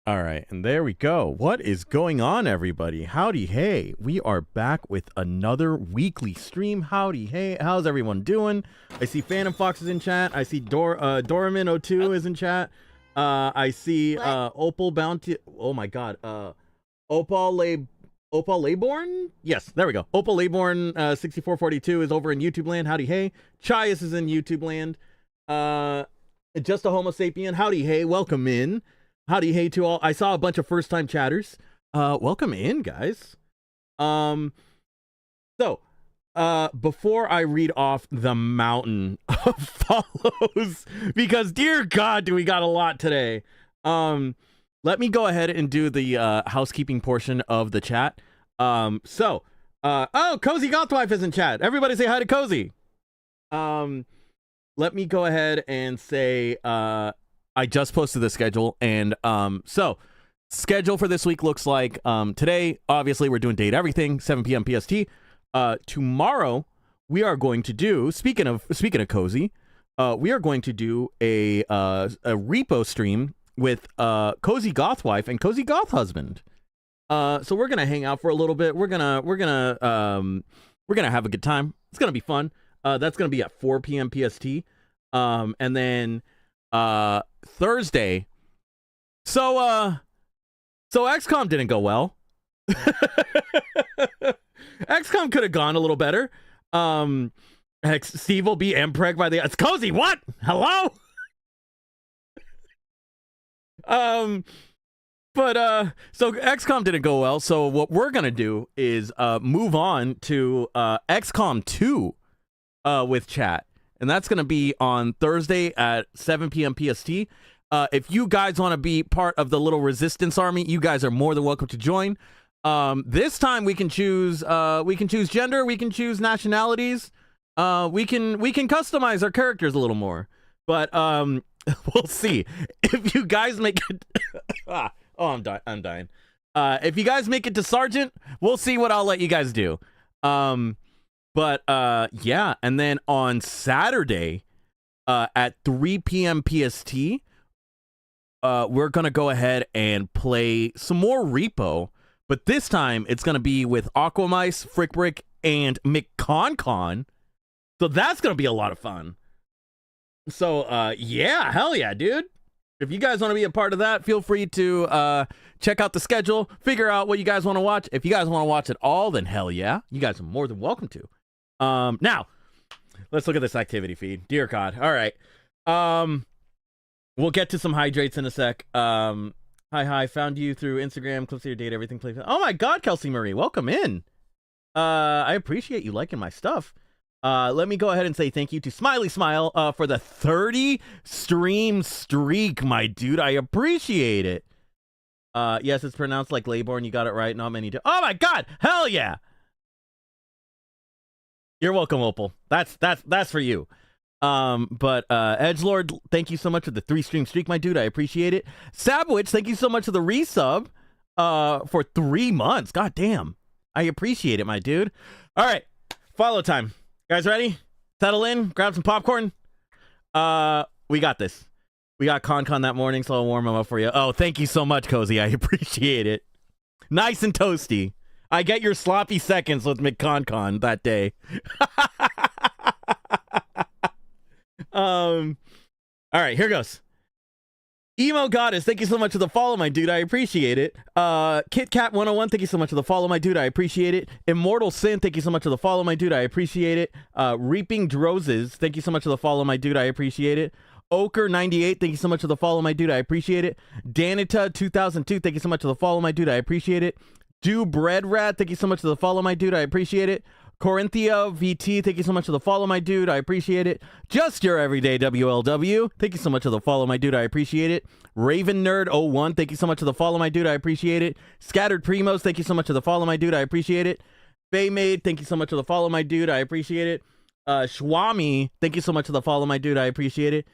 All right, and there we go. What is going on, everybody? Howdy, hey. We are back with another weekly stream. Howdy, hey. How's everyone doing? I see Phantom Fox is in chat. I see Doramin02 is in chat. I see Opal Bounty. Oh my god. Opal Layborn? Yes, there we go. Opal Layborn 6442 is over in YouTube land. Howdy, hey. Chias is in YouTube land. Just a Homo sapien. Howdy, hey. Welcome in. Howdy, hey to all. I saw a bunch of first-time chatters. Welcome in, guys. So, before I read off the mountain of follows, because dear God, do we got a lot today. Let me go ahead and do the housekeeping portion of the chat. Oh, Cozy Gothwife is in chat. Everybody say hi to Cozy. Let me go ahead and say, I just posted the schedule, and so schedule for this week looks like today, obviously, we're doing Date Everything, 7 p.m. PST. Tomorrow, we are going to do, speaking of Cozy, we are going to do a repo stream with Cozy Gothwife and Cozy Goth Husband. So we're gonna hang out for a little bit. We're gonna have a good time. It's gonna be fun. That's gonna be at 4 p.m. PST, and then Thursday. So XCOM didn't go well. XCOM could have gone a little better. Steve will be Mpreg by the. It's Cozy. What? Hello. But so XCOM didn't go well. So what we're gonna do is move on to XCOM 2 with chat, and that's gonna be on Thursday at 7 p.m. PST. If you guys want to be part of the little resistance army, you guys are more than welcome to join. This time we can choose gender, we can choose nationalities, we can customize our characters a little more. But we'll see. If you guys make it I'm dying. If you guys make it to Sergeant, we'll see what I'll let you guys do. But yeah, and then on Saturday at 3 p.m. PST, we're gonna go ahead and play some more Repo, but this time it's gonna be with Aquamice, Frickbrick, and McConcon. So that's gonna be a lot of fun. So yeah, hell yeah, dude. If you guys want to be a part of that, feel free to check out the schedule, figure out what you guys want to watch. If you guys want to watch it all, then hell yeah, you guys are more than welcome to. Now, let's look at this activity feed. Dear God. All right. We'll get to some hydrates in a sec. Hi. Found you through Instagram, clips of your date, everything. Oh my God, Kelsey Marie, welcome in. I appreciate you liking my stuff. Let me go ahead and say thank you to Smiley Smile for the 30 stream streak, my dude. I appreciate it. Yes, it's pronounced like Laybourne. You got it right. Not many do. Oh my God, hell yeah. You're welcome, Opal. That's for you. But Edgelord, thank you so much for the 3 stream streak, my dude. I appreciate it. Sabwitch, thank you so much for the resub for 3 months. God damn. I appreciate it, my dude. All right, follow time. Guys ready? Settle in, grab some popcorn. We got this. We got ConCon that morning, so I'll warm them up for you. Oh, thank you so much, Cozy. I appreciate it. Nice and toasty. I get your sloppy seconds with McConcon that day. All right, here goes. Emo Goddess, thank you so much for the follow, my dude. I appreciate it. Kit Kat 101, thank you so much for the follow, my dude. I appreciate it. Immortal Sin, thank you so much for the follow, my dude. I appreciate it. Reaping Drozes, thank you so much for the follow, my dude. I appreciate it. Oker 98, thank you so much for the follow, my dude. I appreciate it. Danita 2002, thank you so much for the follow, my dude. I appreciate it. Do Bread Rat, thank you so much for the follow, my dude. I appreciate it. Corinthia VT, thank you so much for the follow, my dude. I appreciate it. Just Your Everyday WLW, thank you so much for the follow, my dude. I appreciate it. Raven Nerd 01, thank you so much for the follow, my dude. I appreciate it. Scattered Primos, thank you so much for the follow, my dude. I appreciate it. Baymade, thank you so much for the follow, my dude. I appreciate it. Shwami, thank you so much for the follow, my dude. I appreciate it.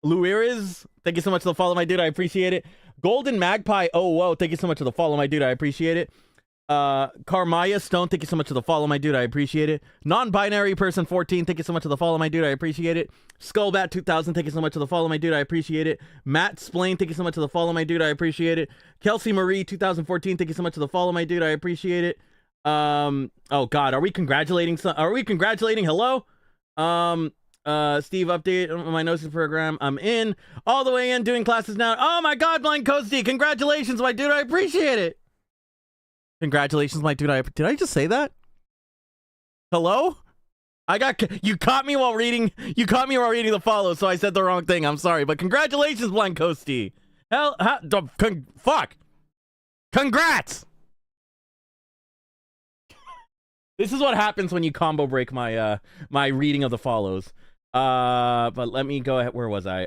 Luiriz, thank you so much for the follow, my dude. I appreciate it. Golden Magpie, oh whoa, thank you so much for the follow, my dude. I appreciate it. Carmaya Stone, thank you so much for the follow, my dude. I appreciate it. Non-binary person 14, thank you so much for the follow, my dude. I appreciate it. Skullbat 2000, thank you so much for the follow, my dude. I appreciate it. Matt Splain, thank you so much for the follow, my dude. I appreciate it. Kelsey Marie 2014, thank you so much for the follow, my dude. I appreciate it. Oh God, are we congratulating? Hello. Steve, update on my Gnosis program. I'm in all the way in doing classes now. Oh my God, Blind Coasty, congratulations, my dude. I appreciate it. Congratulations, my dude. Did I just say that? Hello? You caught me while reading the follow, so I said the wrong thing. I'm sorry, but congratulations, Blind Coasty. Fuck. Congrats. This is what happens when you combo break my my reading of the follows. But let me go ahead. Where was I?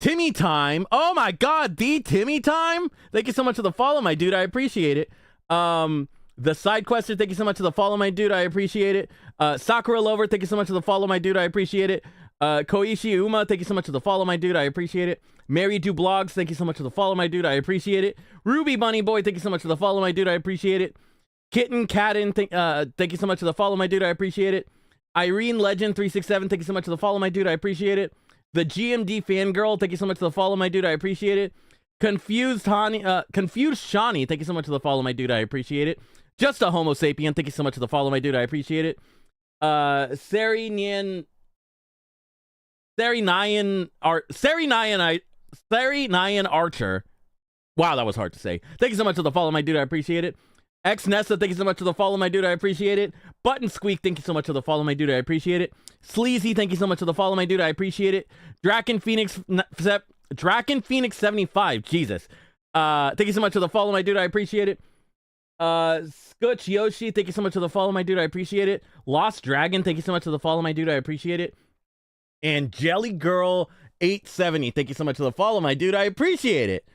Timmy Time. Oh my God, the Timmy Time. Thank you so much for the follow, my dude. I appreciate it. The Side Quester, thank you so much for the follow, my dude. I appreciate it. Sakura Lover, thank you so much for the follow, my dude. I appreciate it. Koichi Uma, thank you so much for the follow, my dude. I appreciate it. Mary Do Blogs, thank you so much for the follow, my dude. I appreciate it. Ruby Bunny Boy, thank you so much for the follow, my dude. I appreciate it. Kitten Catten, thank you so much for the follow, my dude. I appreciate it. Irene Legend 367, thank you so much for the follow, my dude. I appreciate it. The GMD Fangirl, thank you so much for the follow, my dude. I appreciate it. Confused Shawnee, thank you so much for the follow, my dude. I appreciate it. Just a Homo Sapien, thank you so much for the follow, my dude. I appreciate it. Sari Nyan Archer. Wow, that was hard to say. Thank you so much for the follow, my dude. I appreciate it. X Nessa, thank you so much for the follow, my dude. I appreciate it. Button Squeak, thank you so much for the follow, my dude. I appreciate it. Sleazy, thank you so much for the follow, my dude. I appreciate it. Draken Phoenix 75. Jesus. Thank you so much for the follow, my dude. I appreciate it. Scutch Yoshi, thank you so much for the follow, my dude. I appreciate it. Lost Dragon, thank you so much for the follow, my dude. I appreciate it. And Jelly Girl 870, thank you so much for the follow, my dude. I appreciate it.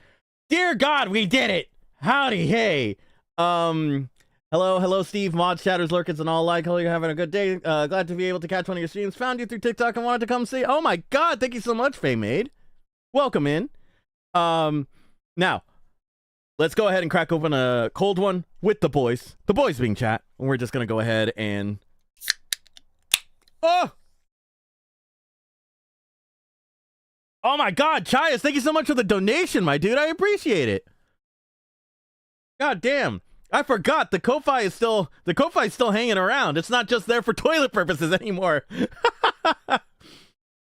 Dear God, we did it. Howdy, hey. Hello, Steve, mods, chatters, lurkers, and all like. Hope you're having a good day. Glad to be able to catch one of your streams. Found you through TikTok and wanted to come see. Oh my God, thank you so much, Faymade. Welcome in. Now, let's go ahead and crack open a cold one with the boys. The boys being chat. And we're just gonna go ahead and... Oh! Oh my God, Chias, thank you so much for the donation, my dude. I appreciate it. God damn. I forgot the Ko-Fi is still hanging around. It's not just there for toilet purposes anymore.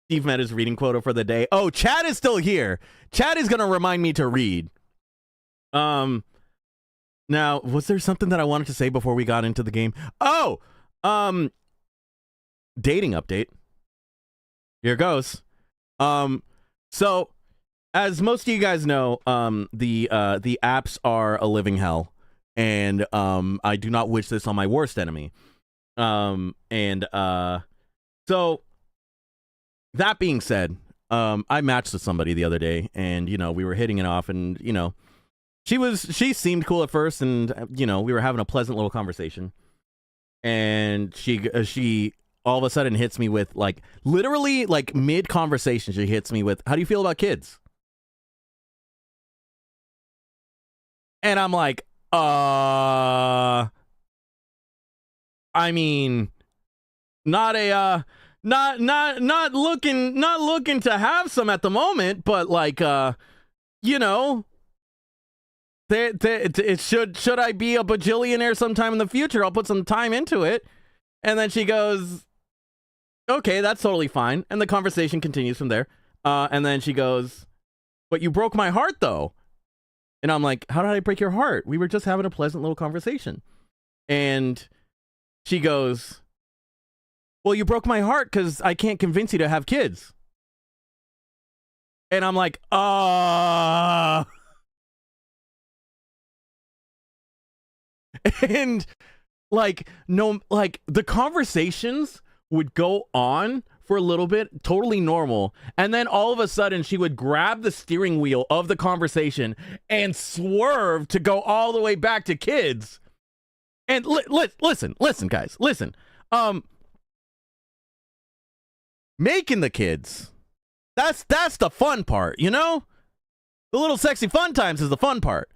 Steve met his reading quota for the day. Oh, Chad is still here. Chad is gonna remind me to read. Now, was there something that I wanted to say before we got into the game? Oh, dating update. Here goes. So, as most of you guys know, the apps are a living hell, and I do not wish this on my worst enemy. So that being said, I matched with somebody the other day, and we were hitting it off, and she seemed cool at first, and we were having a pleasant little conversation, and she all of a sudden hits me with, like, literally, like, mid conversation, she hits me with, "How do you feel about kids?" And I'm like, I mean, not looking to have some at the moment, but like, should I be a bajillionaire sometime in the future? I'll put some time into it. And then she goes, "Okay, that's totally fine." And the conversation continues from there. And then she goes, "But you broke my heart, though." And I'm like, "How did I break your heart? We were just having a pleasant little conversation." And she goes, "Well, you broke my heart because I can't convince you to have kids." And I'm like, And like, no, like, the conversations would go on for a little bit, totally normal, and then all of a sudden she would grab the steering wheel of the conversation and swerve to go all the way back to kids. And listen, guys, listen. Making the kids, that's the fun part, The little sexy fun times is the fun part.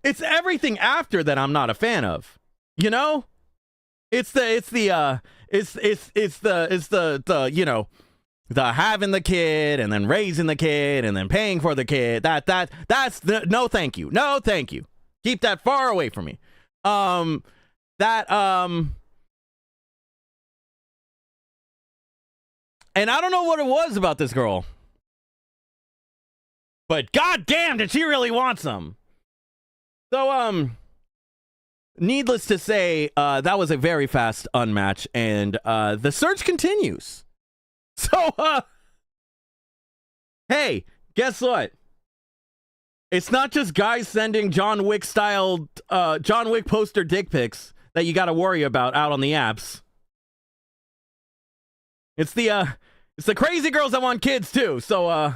It's everything after that I'm not a fan of, It's the the having the kid and then raising the kid and then paying for the kid. That's the no thank you. No thank you. Keep that far away from me. And I don't know what it was about this girl, but goddamn, did she really want some? So needless to say, that was a very fast unmatch, and the search continues. So, hey, guess what? It's not just guys sending John Wick style, John Wick poster dick pics that you got to worry about out on the apps. It's the crazy girls that want kids too. So,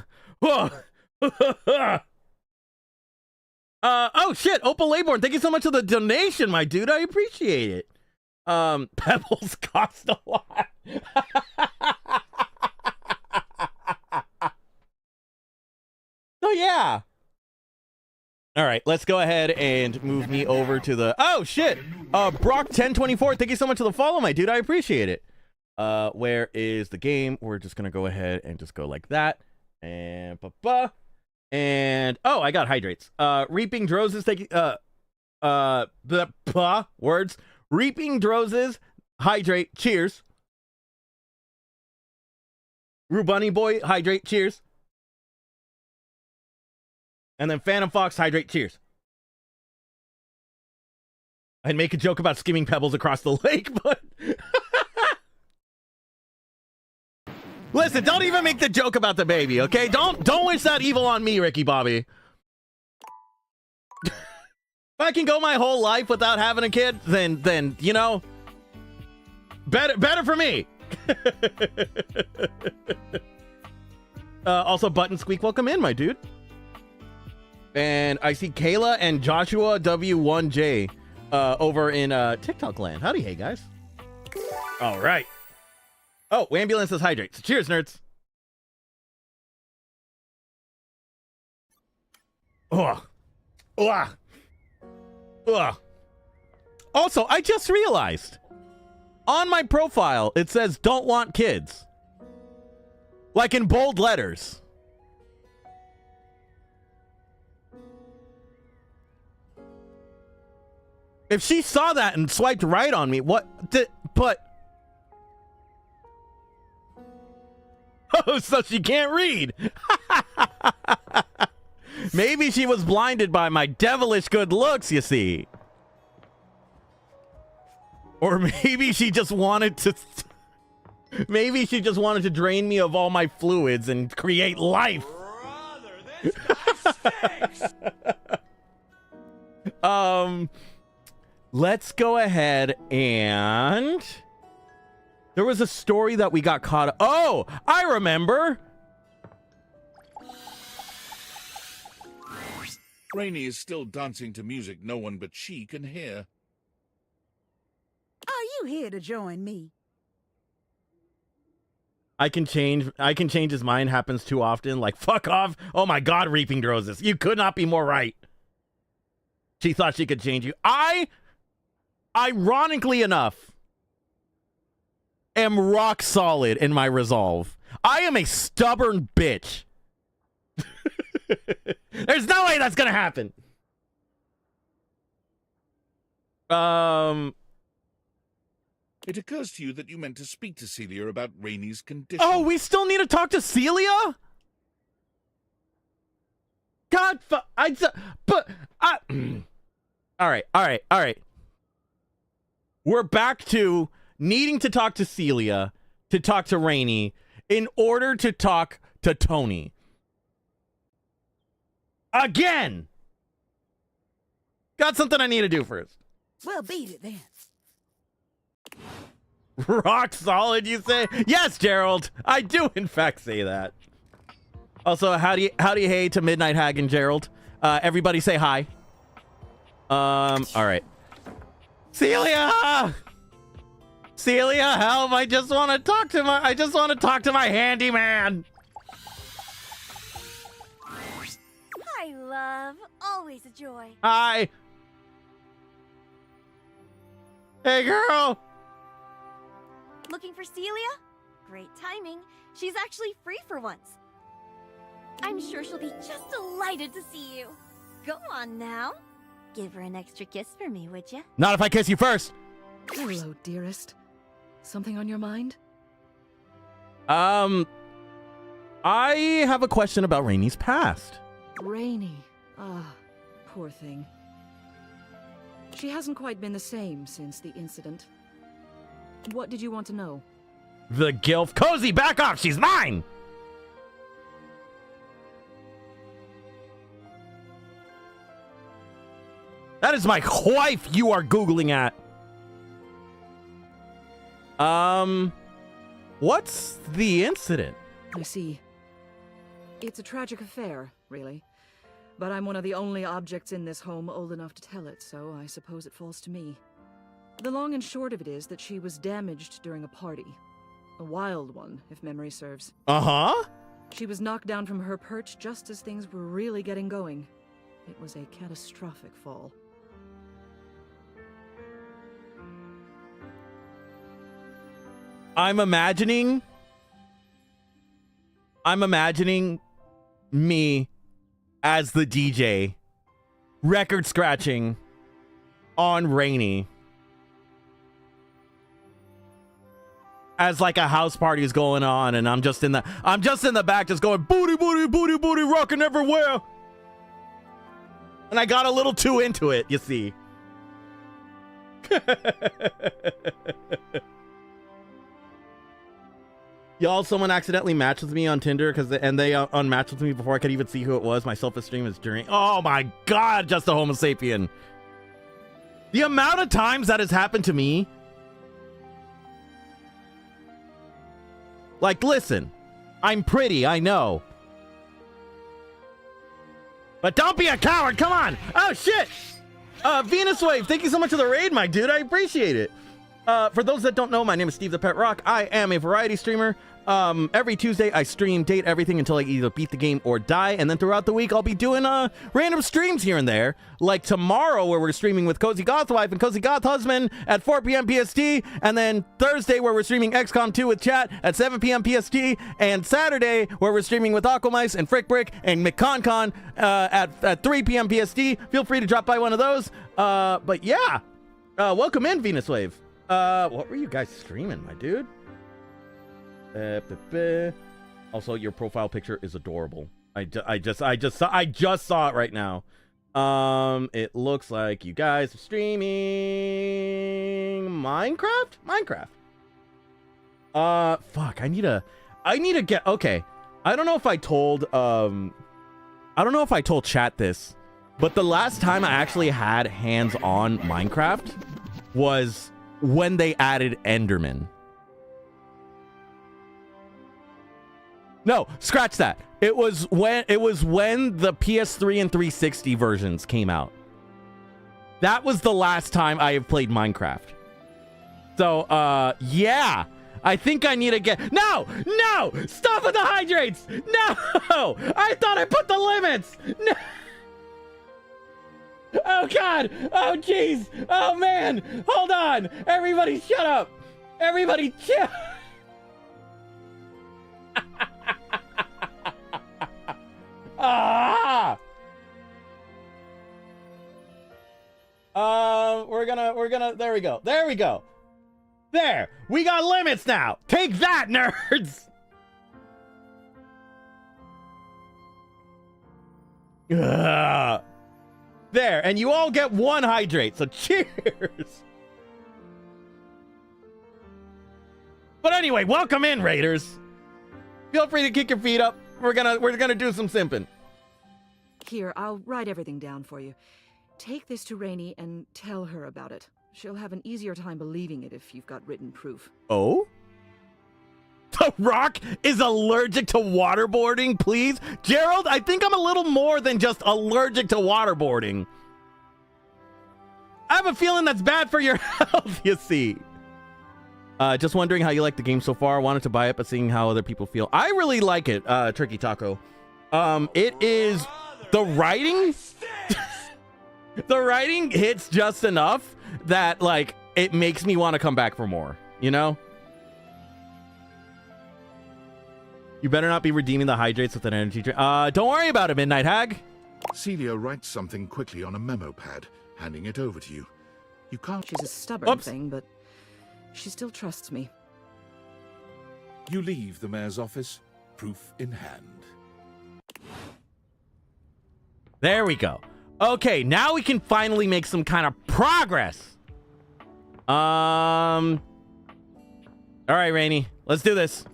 oh shit, Opal Laybourne, thank you so much for the donation, my dude. I appreciate it. Pebbles cost a lot. So yeah. All right, let's go ahead and move me over to the... Oh shit! Brock1024, thank you so much for the follow, my dude. I appreciate it. Where is the game? We're just gonna go ahead and just go like that. And And oh, I got hydrates. Reaping Drozes taking words. Reaping Drozes, hydrate, cheers. Rubunny Boy, hydrate, cheers. And then Phantom Fox, hydrate, cheers. I'd make a joke about skimming pebbles across the lake, but listen, don't even make the joke about the baby, okay? Don't wish that evil on me, Ricky Bobby. If I can go my whole life without having a kid, then you know, better for me. Also, Button Squeak, welcome in, my dude. And I see Kayla and Joshua W1J over in TikTok land. Howdy, hey guys. All right. Oh, Ambulance says hydrate. So cheers, nerds. Ugh. Ugh. Ugh. Also, I just realized on my profile it says "don't want kids," like in bold letters. If she saw that and swiped right on me, what? But oh, so she can't read. Maybe she was blinded by my devilish good looks, you see. Or maybe she just wanted to maybe she just wanted to drain me of all my fluids and create life. Brother, this guy stinks. Let's go ahead and there was a story that we got caught. Oh, I remember. Rainy is still dancing to music no one but she can hear. Are you here to join me? I can change his mind. Happens too often. Like, fuck off. Oh my God, Reaping Roses. You could not be more right. She thought she could change you. Ironically enough, am rock solid in my resolve. I am a stubborn bitch. There's no way that's gonna happen. It occurs to you that you meant to speak to Celia about Rainy's condition. Oh, we still need to talk to Celia? God, all right. We're back to needing to talk to Celia to talk to Rainy in order to talk to Tony. Again! Got something I need to do first. Well, beat it then. Rock solid, you say? Yes, Gerald. I do, in fact, say that. Also, howdy, hey to Midnight Hag and Gerald. Everybody say hi. All right. Celia! Celia, help! I just want to talk to my handyman. Hi, love. Always a joy. Hi. Hey, girl. Looking for Celia? Great timing. She's actually free for once. I'm sure she'll be just delighted to see you. Go on now. Give her an extra kiss for me, would you? Not if I kiss you first. Hello, dearest. Something on your mind? I have a question about Rainy's past. Rainy. Ah, poor thing. She hasn't quite been the same since the incident. What did you want to know? The gilf. Cozy, back off! She's mine! That is my wife you are Googling at. What's the incident? I see. It's a tragic affair, really. But I'm one of the only objects in this home old enough to tell it, so I suppose it falls to me. The long and short of it is that she was damaged during a party. A wild one, if memory serves. Uh-huh. She was knocked down from her perch just as things were really getting going. It was a catastrophic fall. I'm imagining me as the DJ record scratching on Rainy as like a house party is going on, and I'm just in the back just going booty booty booty booty rocking everywhere, and I got a little too into it, you see. Y'all, someone accidentally matched with me on Tinder and they unmatched with me before I could even see who it was. My self-esteem is during. Oh my God, just a Homo sapien. The amount of times that has happened to me. Like, listen, I'm pretty, I know. But don't be a coward, come on. Oh shit. Venus Wave, thank you so much for the raid, my dude. I appreciate it. For those that don't know, my name is Steve the Pet Rock. I am a variety streamer. Every Tuesday I stream Date Everything until I either beat the game or die, and then throughout the week I'll be doing random streams here and there, like tomorrow where we're streaming with Cozy Goth Wife and Cozy Goth Husband at 4 p.m. PST, and then Thursday where we're streaming XCOM 2 with chat at 7 p.m. PST, and Saturday where we're streaming with Aquamice and Frick Brick and McConcon at 3 p.m. PST. Feel free to drop by one of those. But yeah, welcome in, Venus Wave. What were you guys streaming, my dude? Also, your profile picture is adorable. I just saw it right now. It looks like you guys are streaming Minecraft. Fuck, I need to get, okay. I don't know if I told chat this, but the last time I actually had hands on Minecraft was when they added Enderman. No, scratch that. It was when the PS3 and 360 versions came out. That was the last time I have played Minecraft. So, yeah. I think I need to get... No! Stop with the hydrates! No! I thought I put the limits! No! Oh, God! Oh, jeez! Oh, man! Hold on! Everybody shut up! Everybody chill! We're gonna, there we go. There! We got limits now! Take that, nerds! There, and you all get one hydrate, so cheers! But anyway, welcome in, Raiders! Feel free to kick your feet up. We're gonna do some simping. Here, I'll write everything down for you. Take this to Rainey and tell her about it. She'll have an easier time believing it if you've got written proof. Oh? The Rock is allergic to waterboarding, please? Gerald, I think I'm a little more than just allergic to waterboarding. I have a feeling that's bad for your health, you see. Just wondering how you like the game so far. Wanted to buy it, but seeing how other people feel. I really like it, Tricky Taco. It is... The writing... The writing hits just enough that, like, it makes me want to come back for more, you know? You better not be redeeming the hydrates with an energy drink. Don't worry about it, Midnight Hag. Celia writes something quickly on a memo pad, handing it over to you. You can't... She's a stubborn thing, but she still trusts me. You leave the mayor's office, proof in hand. There we go. Okay, now we can finally make some kind of progress. All right, Rainey, let's do this.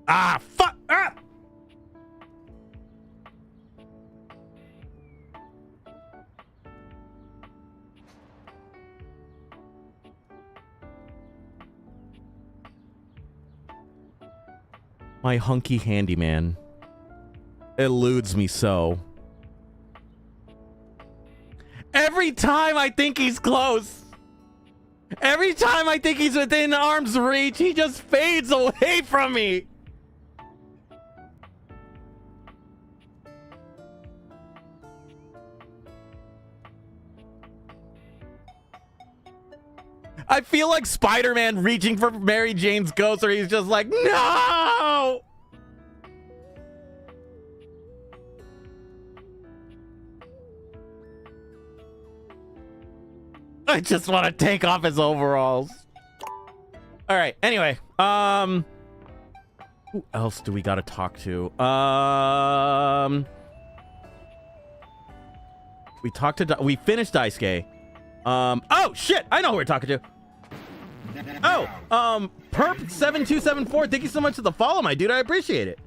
Ah, fuck! Ah! My hunky handyman eludes me so. Every time I think he's close, every time I think he's within arm's reach, he just fades away from me. I feel like Spider-Man reaching for Mary Jane's ghost, where he's just like, no! I just want to take off his overalls. All right, anyway. Who else do we got to talk to? We finished Daisuke. Oh shit! I know who we're talking to. Oh, Perp7274. Thank you so much for the follow, my dude. I appreciate it.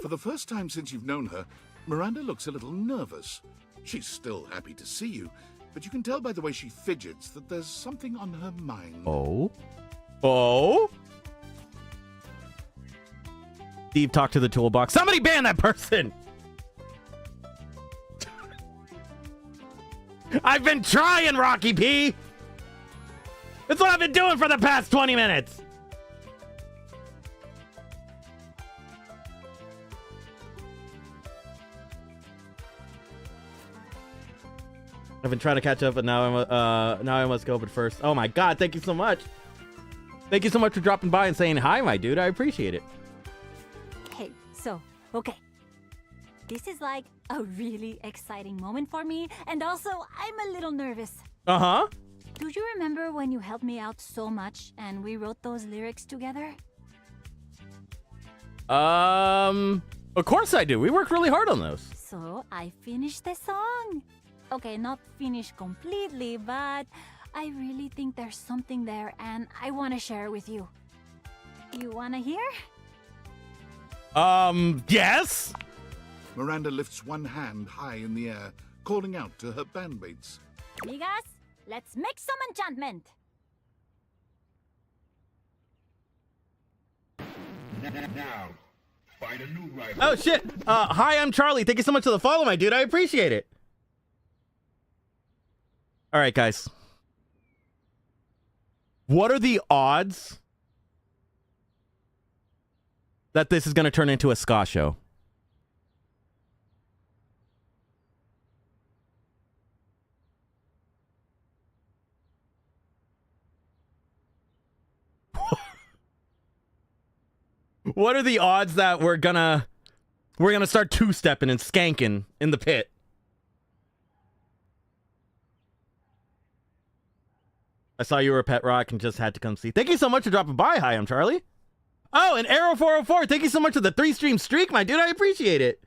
For the first time since you've known her, Miranda looks a little nervous. She's still happy to see you, but you can tell by the way she fidgets that there's something on her mind. Oh? Oh? Steve, talk to the toolbox. Somebody ban that person! I've been trying, Rocky P! That's what I've been doing for the past 20 minutes! I've been trying to catch up, but now I must go. But first, oh my god, thank you so much. Thank you so much for dropping by and saying hi, my dude. I appreciate it. Hey, so, okay. This is like a really exciting moment for me, and also I'm a little nervous. Uh-huh. Do you remember when you helped me out so much and we wrote those lyrics together? Of course I do. We worked really hard on those. So, I finished the song. Okay, not finished completely, but I really think there's something there and I want to share it with you. You want to hear? Yes? Miranda lifts one hand high in the air, calling out to her bandmates. Amigas, let's make some enchantment. Now, find a new rival. Oh, shit. Hi, I'm Charlie. Thank you so much for the follow, my dude. I appreciate it. All right, guys. What are the odds that this is going to turn into a ska show? What are the odds that we're gonna start two-stepping and skanking in the pit? I saw you were a pet rock and just had to come see. Thank you so much for dropping by. Hi, I'm Charlie. Oh, and Arrow404. Thank you so much for the 3-stream streak, my dude. I appreciate it.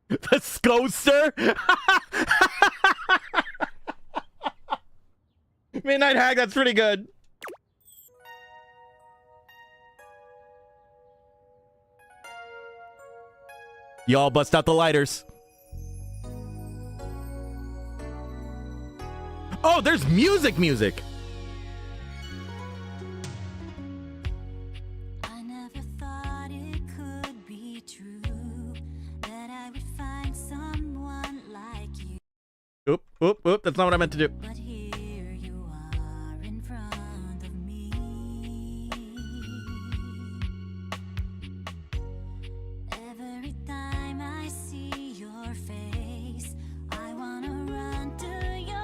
The Scoster. Midnight Hag, that's pretty good. Y'all bust out the lighters. Oh, there's music. I never thought it could be true that I would find someone like you. Oop. That's not what I meant to do. But here you are in front of me. Every time I see your face, I wanna run to your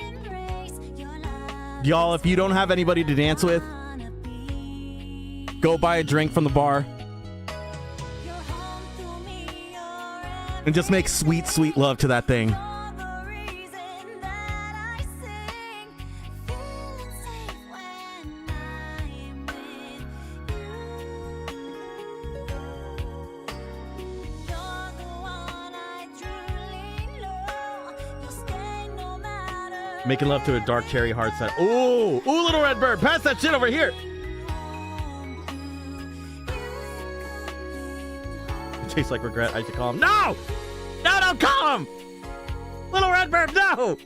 embrace. Your love Y'all, if you don't have anybody to dance with, wanna be. go buy a drink from the bar You're home to me, you're and just make sweet, sweet love to that thing. all the reason that I sing. Feeling safe when I'm with you. You're the one I truly know. You'll stay no matter. Making love to a dark cherry hard side. Ooh, little red bird. Pass that shit over here. It tastes like regret. I should call him. No! No, don't call him! Little red bird, no!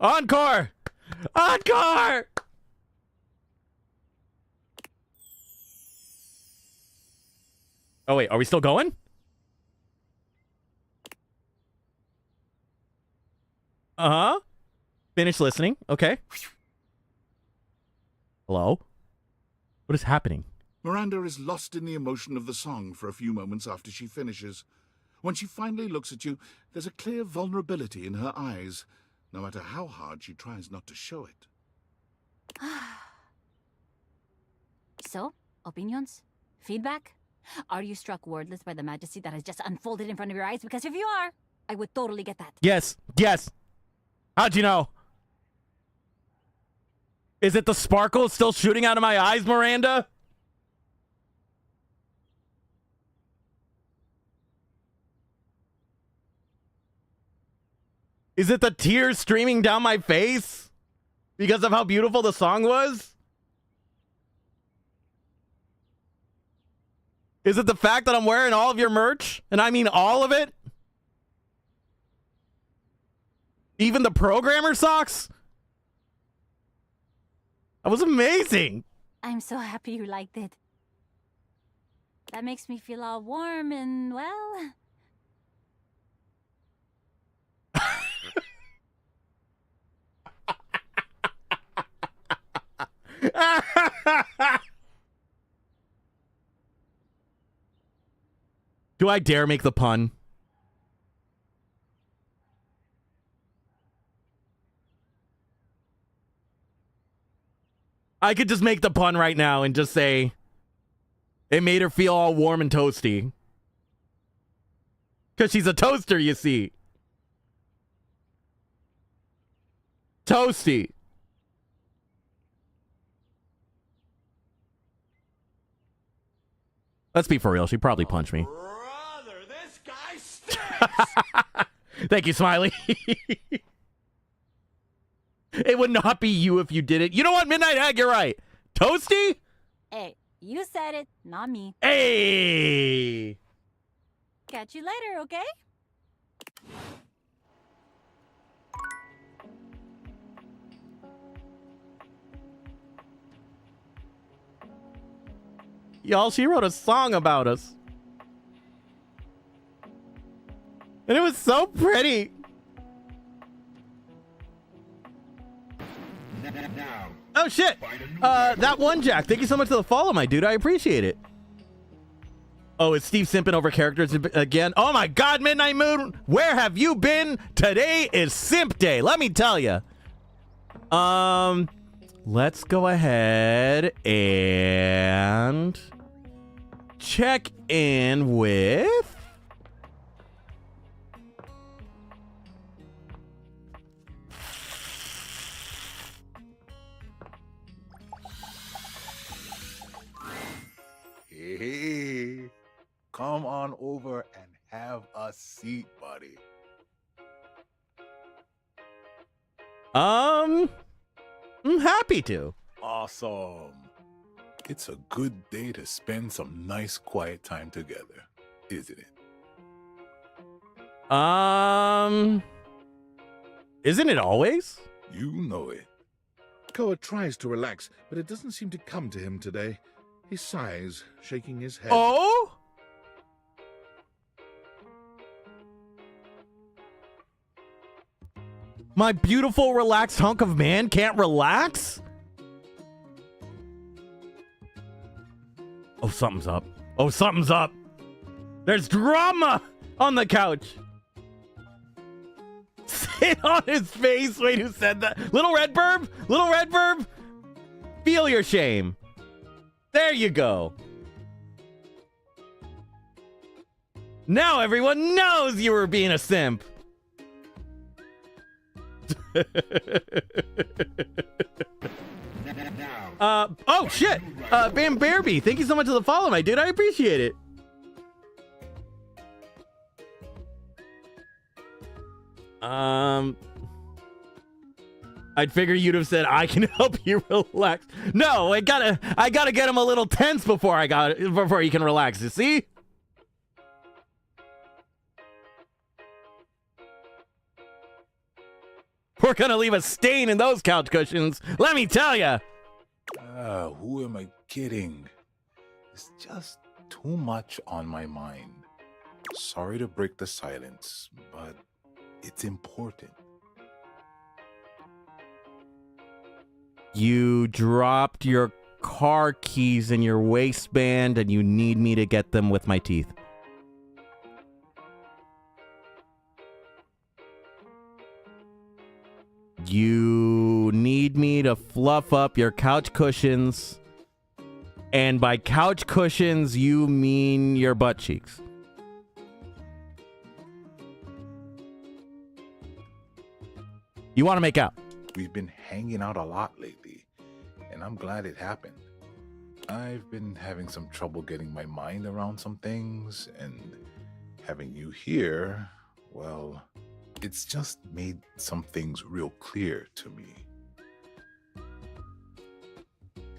Encore! Encore! Oh, wait. Are we still going? Uh-huh. Finish listening. Okay. Hello? What is happening? Miranda is lost in the emotion of the song for a few moments after she finishes. When she finally looks at you, there's a clear vulnerability in her eyes, no matter how hard she tries not to show it. So, opinions? Feedback? Are you struck wordless by the majesty that has just unfolded in front of your eyes? Because if you are, I would totally get that. Yes. Yes. How'd you know? Is it the sparkle still shooting out of my eyes, Miranda? Is it the tears streaming down my face because of how beautiful the song was? Is it the fact that I'm wearing all of your merch? And I mean all of it? Even the programmer socks? That was amazing. I'm so happy you liked it. That makes me feel all warm and, well... Do I dare make the pun? I could just make the pun right now and just say it made her feel all warm and toasty. Because she's a toaster, you see. Toasty. Let's be for real. She probably punched me. Brother, this guy stinks! Thank you, Smiley. It would not be you if you did it. You know what, Midnight Hag? You're right. Toasty? Hey, you said it, not me. Hey! Catch you later, okay? Y'all, she wrote a song about us. And it was so pretty. Now, Oh, shit. That one, Jack. Thank you so much for the follow, my dude. I appreciate it. Oh, is Steve simping over characters again? Oh, my God, Midnight Moon. Where have you been? Today is Simp Day. Let me tell you. Let's go ahead and check in with... Hey, come on over and have a seat, buddy. I'm happy to. Awesome. It's a good day to spend some nice quiet time together, isn't it? Isn't it always? You know it. Koa tries to relax, but it doesn't seem to come to him today. He sighs, shaking his head. Oh? My beautiful, relaxed hunk of man can't relax? Oh, something's up. Oh, something's up. There's drama on the couch. Sit on his face. Wait, who said that? Little Red Burb? Little Red Burb? Feel your shame. There you go. Now everyone knows you were being a simp. Oh shit. Bam Bearby, thank you so much for the follow, my dude. I appreciate it. I'd figure you'd have said I can help you relax. No, I gotta get him a little tense before he can relax. You see? We're gonna leave a stain in those couch cushions. Let me tell ya. Who am I kidding? It's just too much on my mind. Sorry to break the silence, but it's important. You dropped your car keys in your waistband and you need me to get them with my teeth. You need me to fluff up your couch cushions And by couch cushions, you mean your butt cheeks. You want to make out. We've been hanging out a lot lately, and I'm glad it happened. I've been having some trouble getting my mind around some things, and having you here, well, it's just made some things real clear to me.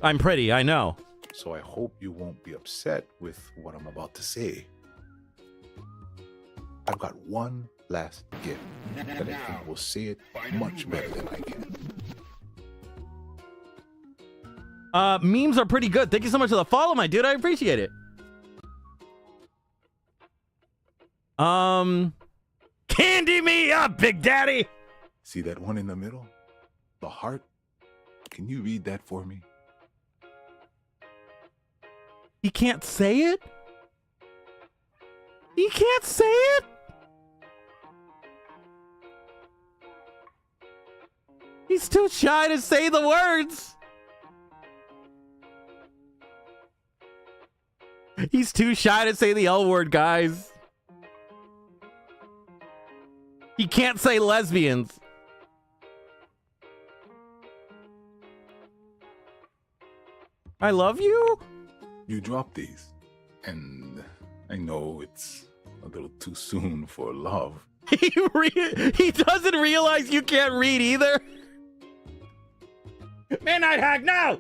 I'm pretty, I know. So I hope you won't be upset with what I'm about to say. I've got one last gift that I think will say it much better than I can. Memes are pretty good. Thank you so much for the follow, my dude. I appreciate it. Candy me up, Big Daddy. See that one in the middle? The heart? Can you read that for me? He can't say it? He can't say it? He's too shy to say the words. He's too shy to say the L word, guys. He can't say lesbians. I love you? You dropped these, and I know it's a little too soon for love. He doesn't realize you can't read either. Midnight Hack, no!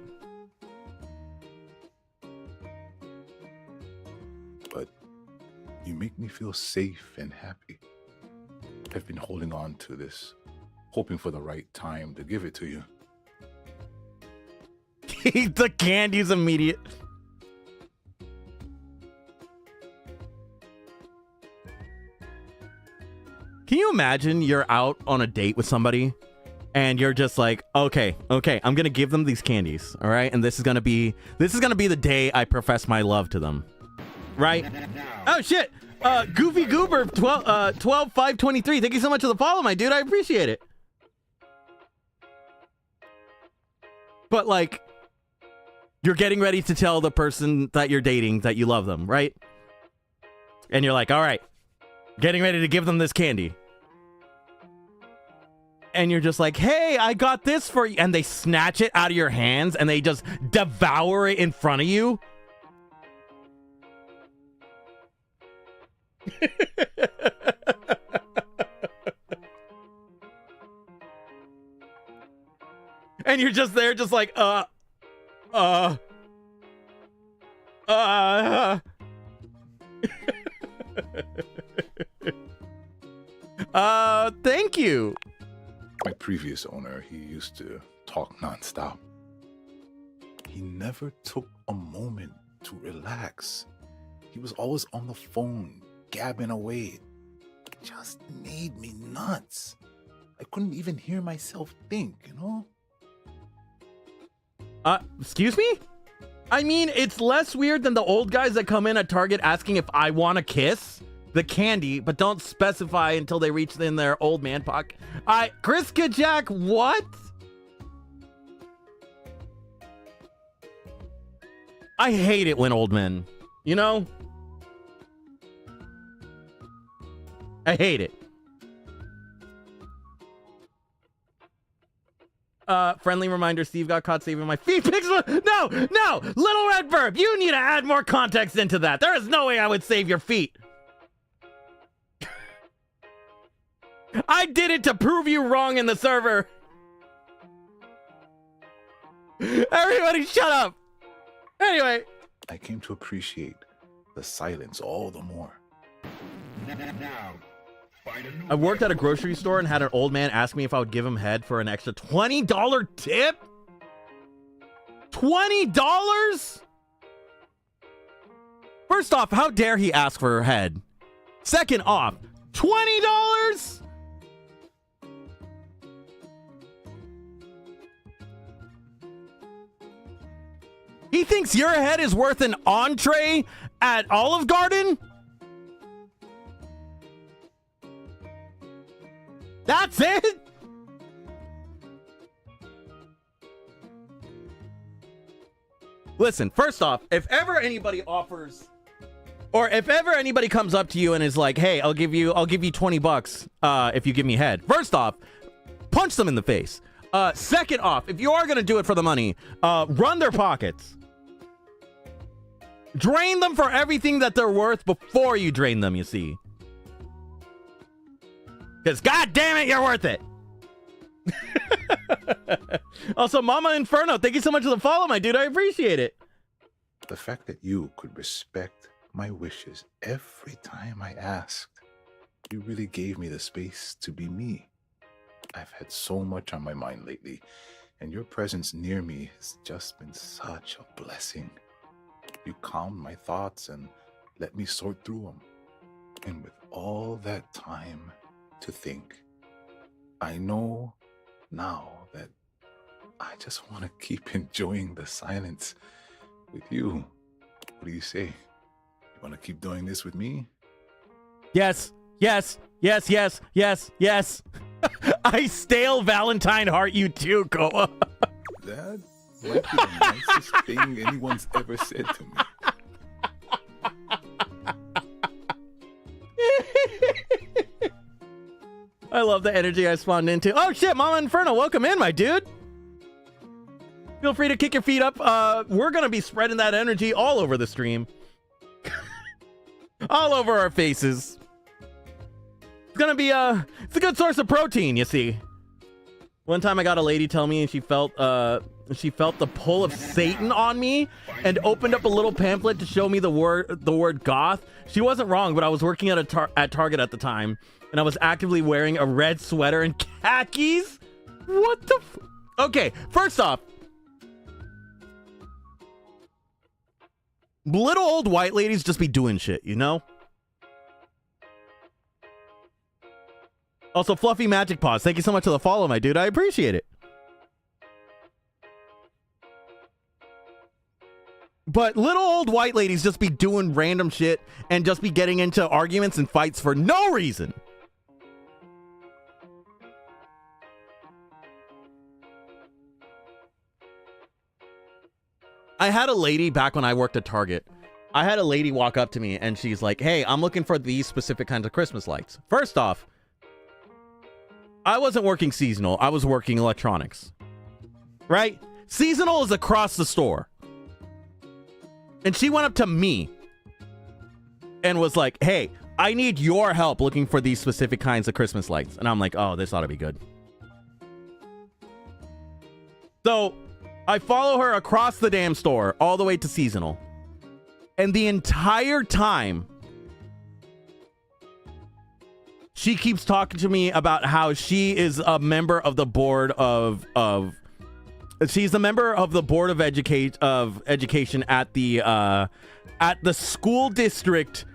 But you make me feel safe and happy. I've been holding on to this, hoping for the right time to give it to you. The candy's immediate. Can you imagine you're out on a date with somebody and you're just like, okay, I'm gonna give them these candies, all right? And this is gonna be the day I profess my love to them, right? Oh shit! Goofy Goober 12523. Thank you so much for the follow, my dude. I appreciate it. But like, you're getting ready to tell the person that you're dating that you love them, right? And you're like, all right, getting ready to give them this candy. And you're just like, hey, I got this for you. And they snatch it out of your hands and they just devour it in front of you. And you're just there, just like, thank you. My previous owner, he used to talk nonstop. He never took a moment to relax. He was always on the phone, gabbing away. It just made me nuts. I couldn't even hear myself think, you know? Excuse me? I mean, it's less weird than the old guys that come in at Target asking if I want a kiss. The candy, but don't specify until they reach in their old man pocket. Chris Kajak, what? I hate it when old men, you know? I hate it. Friendly reminder, Steve got caught saving my feet pics. No, Little Red Verb, you need to add more context into that. There is no way I would save your feet. I did it to prove you wrong in the server. Everybody shut up. Anyway. I came to appreciate the silence all the more. I worked at a grocery store and had an old man ask me if I would give him head for an extra $20 tip. $20? First off, how dare he ask for head? Second off, $20? He thinks your head is worth an entree at Olive Garden? That's it? Listen, first off, if ever anybody offers, or if ever anybody comes up to you and is like, "Hey, I'll give you $20 if you give me head." First off, punch them in the face. Second off, if you are gonna do it for the money, run their pockets. Drain them for everything that they're worth before you drain them, you see. Because god damn it, you're worth it. Also, Mama Inferno, thank you so much for the follow, my dude. I appreciate it. The fact that you could respect my wishes every time I asked, you really gave me the space to be me. I've had so much on my mind lately, and your presence near me has just been such a blessing. You calmed my thoughts and let me sort through them. And with all that time to think, I know now that I just want to keep enjoying the silence with you. What do you say? You want to keep doing this with me? Yes, yes, yes, yes, yes, yes. I stale Valentine heart you too, Koa. That might be the nicest thing anyone's ever said to me. I love the energy I spawned into. Oh shit, Mama Inferno, welcome in, my dude. Feel free to kick your feet up. We're gonna be spreading that energy all over the stream. All over our faces. It's gonna be it's a good source of protein, you see. One time I got a lady tell me she felt the pull of Satan on me and opened up a little pamphlet to show me the word goth. She wasn't wrong, but I was working at Target at the time, and I was actively wearing a red sweater and khakis. What the Okay, first off, little old white ladies just be doing shit, you know? Also, Fluffy Magic Paws, thank you so much for the follow, my dude. I appreciate it. But little old white ladies just be doing random shit and just be getting into arguments and fights for no reason. I had a lady back when I worked at Target. I had a lady walk up to me and she's like, "Hey, I'm looking for these specific kinds of Christmas lights." First off, I wasn't working seasonal. I was working electronics. Right? Seasonal is across the store. And she went up to me and was like, "Hey, I need your help looking for these specific kinds of Christmas lights." And I'm like, "Oh, this ought to be good." So I follow her across the damn store all the way to seasonal. And the entire time, she keeps talking to me about how she is a member of the board of she's a member of the board of education at the school district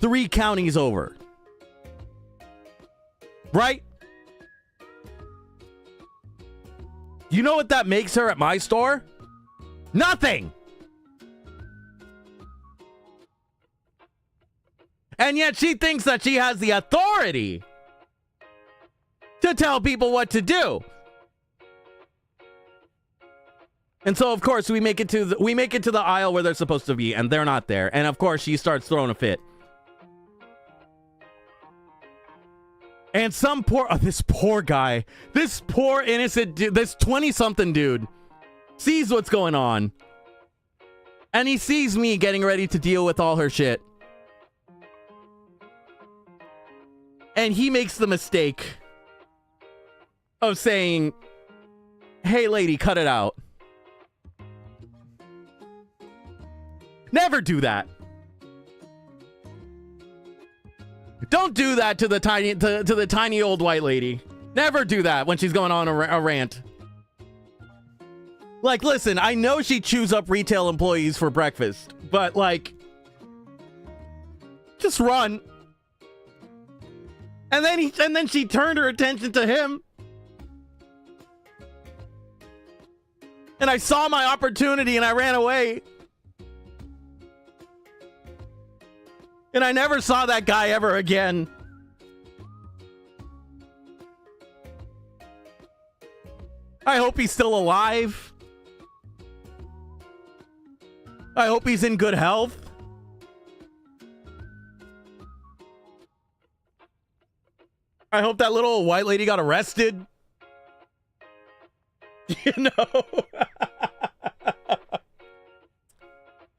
3 counties over. Right? You know what that makes her at my store? Nothing. And yet she thinks that she has the authority to tell people what to do. And so, of course, we make it to the aisle where they're supposed to be, and they're not there. And of course, she starts throwing a fit. And this poor guy, this poor innocent dude, this 20-something dude sees what's going on. And he sees me getting ready to deal with all her shit. And he makes the mistake of saying, "Hey, lady, cut it out." Never do that. Don't do that to the tiny old white lady. Never do that when she's going on a rant. Like, listen, I know she chews up retail employees for breakfast, but like, just run. And then she turned her attention to him. And I saw my opportunity and I ran away. And I never saw that guy ever again. I hope he's still alive. I hope he's in good health. I hope that little white lady got arrested. You know?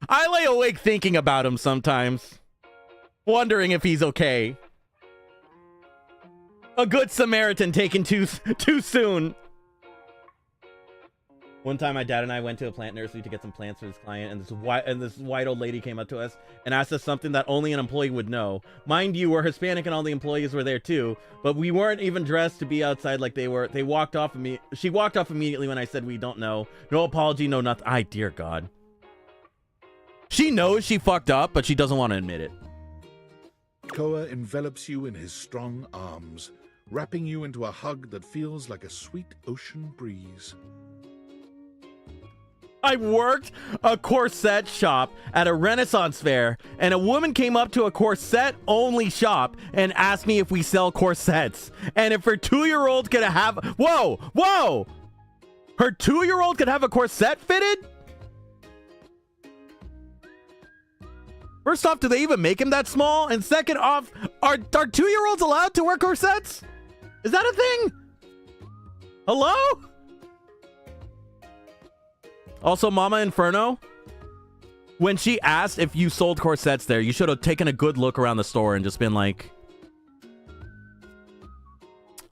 I lay awake thinking about him sometimes, wondering if he's okay. A good Samaritan taken too soon. One time, my dad and I went to a plant nursery to get some plants for this client, and this white old lady came up to us and asked us something that only an employee would know. Mind you, we're Hispanic and all the employees were there too, but we weren't even dressed to be outside like they were. They walked off She walked off immediately when I said we don't know. No apology, no nothing. Dear God. She knows she fucked up, but she doesn't want to admit it. Koa envelops you in his strong arms, wrapping you into a hug that feels like a sweet ocean breeze. I worked a corset shop at a Renaissance fair, and a woman came up to a corset-only shop and asked me if we sell corsets. And if her 2-year-old could have... Whoa! Her 2-year-old could have a corset fitted? First off, do they even make him that small? And second off, are 2-year-olds allowed to wear corsets? Is that a thing? Hello? Also, Mama Inferno, when she asked if you sold corsets there, you should have taken a good look around the store and just been like,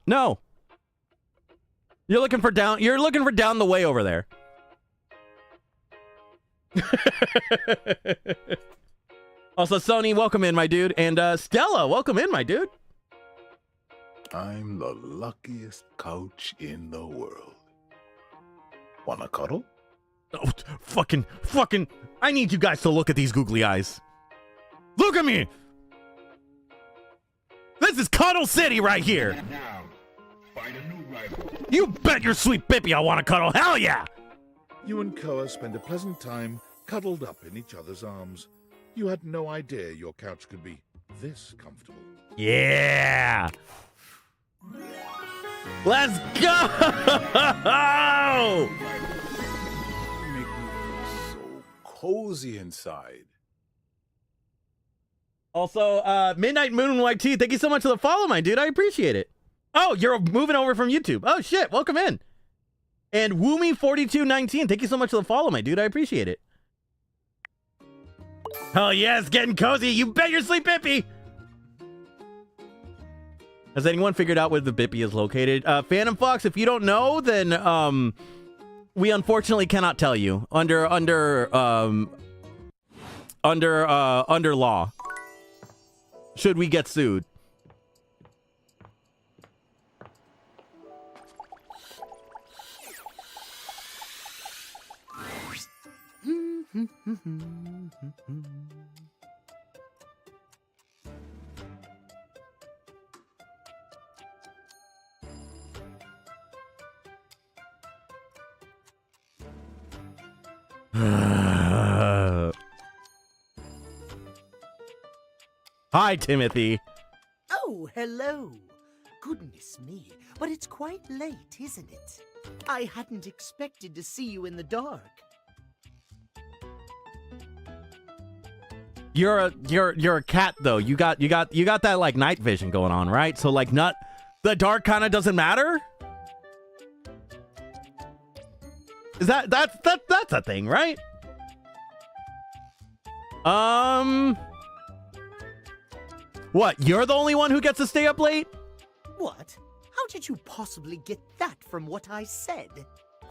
no. You're looking for down the way over there. Also, Sony, welcome in, my dude. And Stella, welcome in, my dude. I'm the luckiest couch in the world. Wanna cuddle? Oh, fucking, I need you guys to look at these googly eyes. Look at me! This is Cuddle City right here! Now, find a new rival. You bet your sweet bippy I want to cuddle, hell yeah! You and Koa spend a pleasant time cuddled up in each other's arms. You had no idea your couch could be this comfortable. Yeah! Let's go! You make me feel so cozy inside. Also, Midnight Moon White Tea, thank you so much for the follow, my dude. I appreciate it. Oh, you're moving over from YouTube. Oh, shit. Welcome in. And Woomy4219, thank you so much for the follow, my dude. I appreciate it. Oh, yes, getting cozy. You bet your sleep, Bippy. Has anyone figured out where the Bippy is located? Phantom Fox, if you don't know, then we unfortunately cannot tell you under law. Should we get sued? Hi, Timothy. Oh, hello. Goodness me, but it's quite late, isn't it? I hadn't expected to see you in the dark. You're a cat though. You got that like night vision going on, right? So like the dark kind of doesn't matter? Is that's a thing, right? What? You're the only one who gets to stay up late? What? How did you possibly get that from what I said?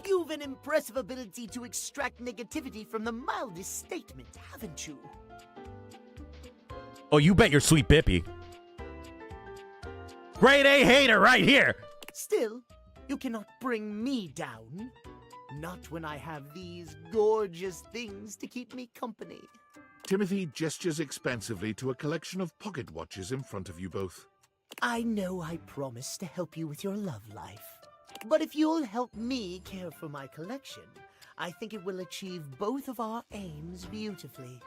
You've an impressive ability to extract negativity from the mildest statement, haven't you? Oh, you bet your sweet Bippy. Grade A hater right here. Still, you cannot bring me down. Not when I have these gorgeous things to keep me company. Timothy gestures expansively to a collection of pocket watches in front of you both. I know I promised to help you with your love life. But if you'll help me care for my collection, I think it will achieve both of our aims beautifully.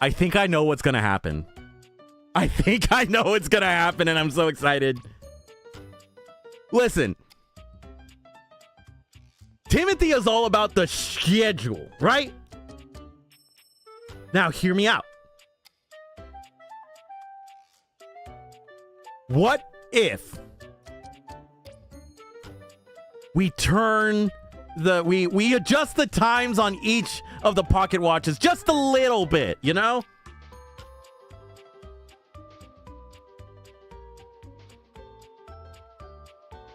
I think I know what's gonna happen. I think I know what's gonna happen, and I'm so excited. Listen, Timothy is all about the schedule, right? Now, hear me out. What if we turn we adjust the times on each of the pocket watches just a little bit, you know?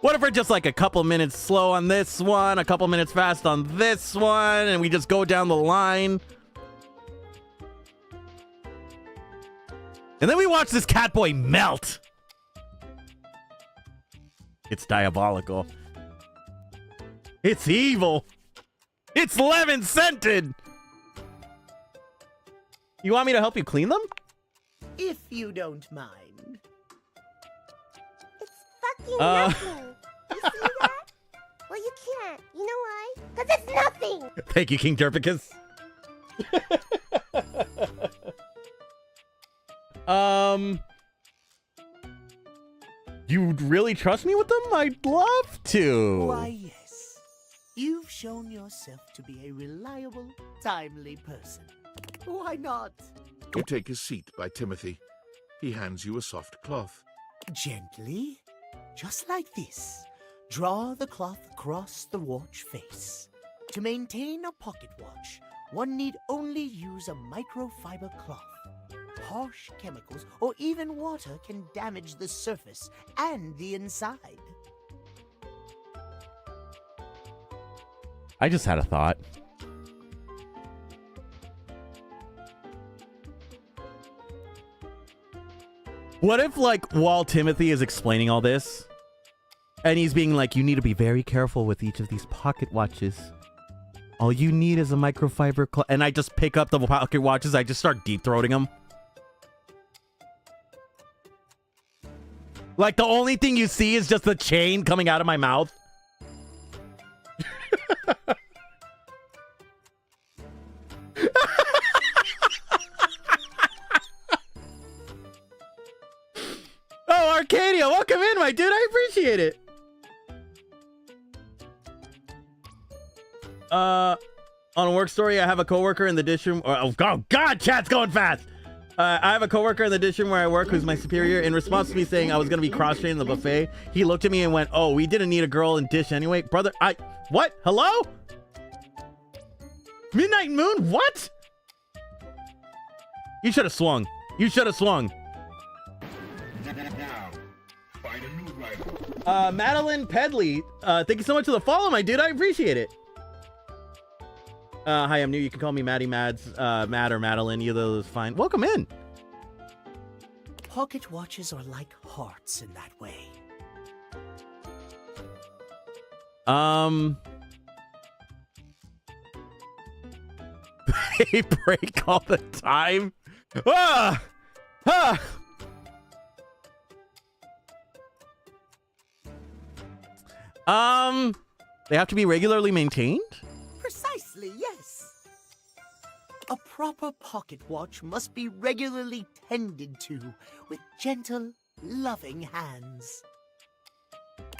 What if we're just like a couple minutes slow on this one, a couple minutes fast on this one, and we just go down the line? And then we watch this Catboy melt. It's diabolical. It's evil. It's lemon scented. You want me to help you clean them? If you don't mind. It's fucking nothing. You see that? Well, you can't. You know why? Because it's nothing. Thank you, King Derpicus. You really trust me with them? I'd love to. Why, yes. You've shown yourself to be a reliable, timely person. Why not? You take a seat by Timothy. He hands you a soft cloth. Gently, just like this. Draw the cloth across the watch face. To maintain a pocket watch, one need only use a microfiber cloth. Harsh chemicals or even water can damage the surface and the inside. I just had a thought. What if, like, while Timothy is explaining all this, and he's being like, you need to be very careful with each of these pocket watches. All you need is a microfiber cloth. And I just pick up the pocket watches, I just start deep-throating them. Like, the only thing you see is just the chain coming out of my mouth. Oh, Arcadia, welcome in, my dude. I appreciate it. On a work story, I have a coworker in the dish room. Oh, God, chat's going fast. I have a coworker in the dish room where I work who's my superior. In response to me saying I was going to be cross-trained in the buffet, he looked at me and went, oh, we didn't need a girl in dish anyway. Brother, what? Hello? Midnight Moon? What? You should have swung. You should have swung. Now, find a new rival. Madeline Pedley, thank you so much for the follow, my dude. I appreciate it. Hi, I'm new. You can call me Maddie Mads, Matt or Madeline. Either of those is fine. Welcome in. Pocket watches are like hearts in that way. They break all the time. Ah! Ah! They have to be regularly maintained? Precisely, yes. A proper pocket watch must be regularly tended to with gentle, loving hands.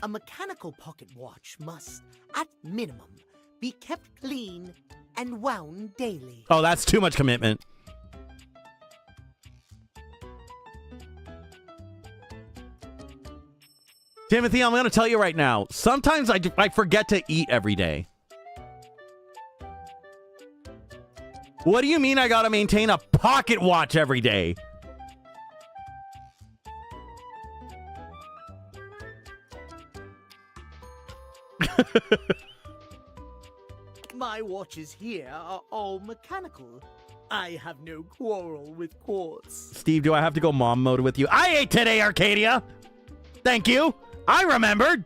A mechanical pocket watch must, at minimum, be kept clean and wound daily. Oh, that's too much commitment. Timothy, I'm going to tell you right now. Sometimes I forget to eat every day. What do you mean I got to maintain a pocket watch every day? My watches here are all mechanical. I have no quarrel with quartz. Steve, do I have to go mom mode with you? I ate today, Arcadia. Thank you. I remembered.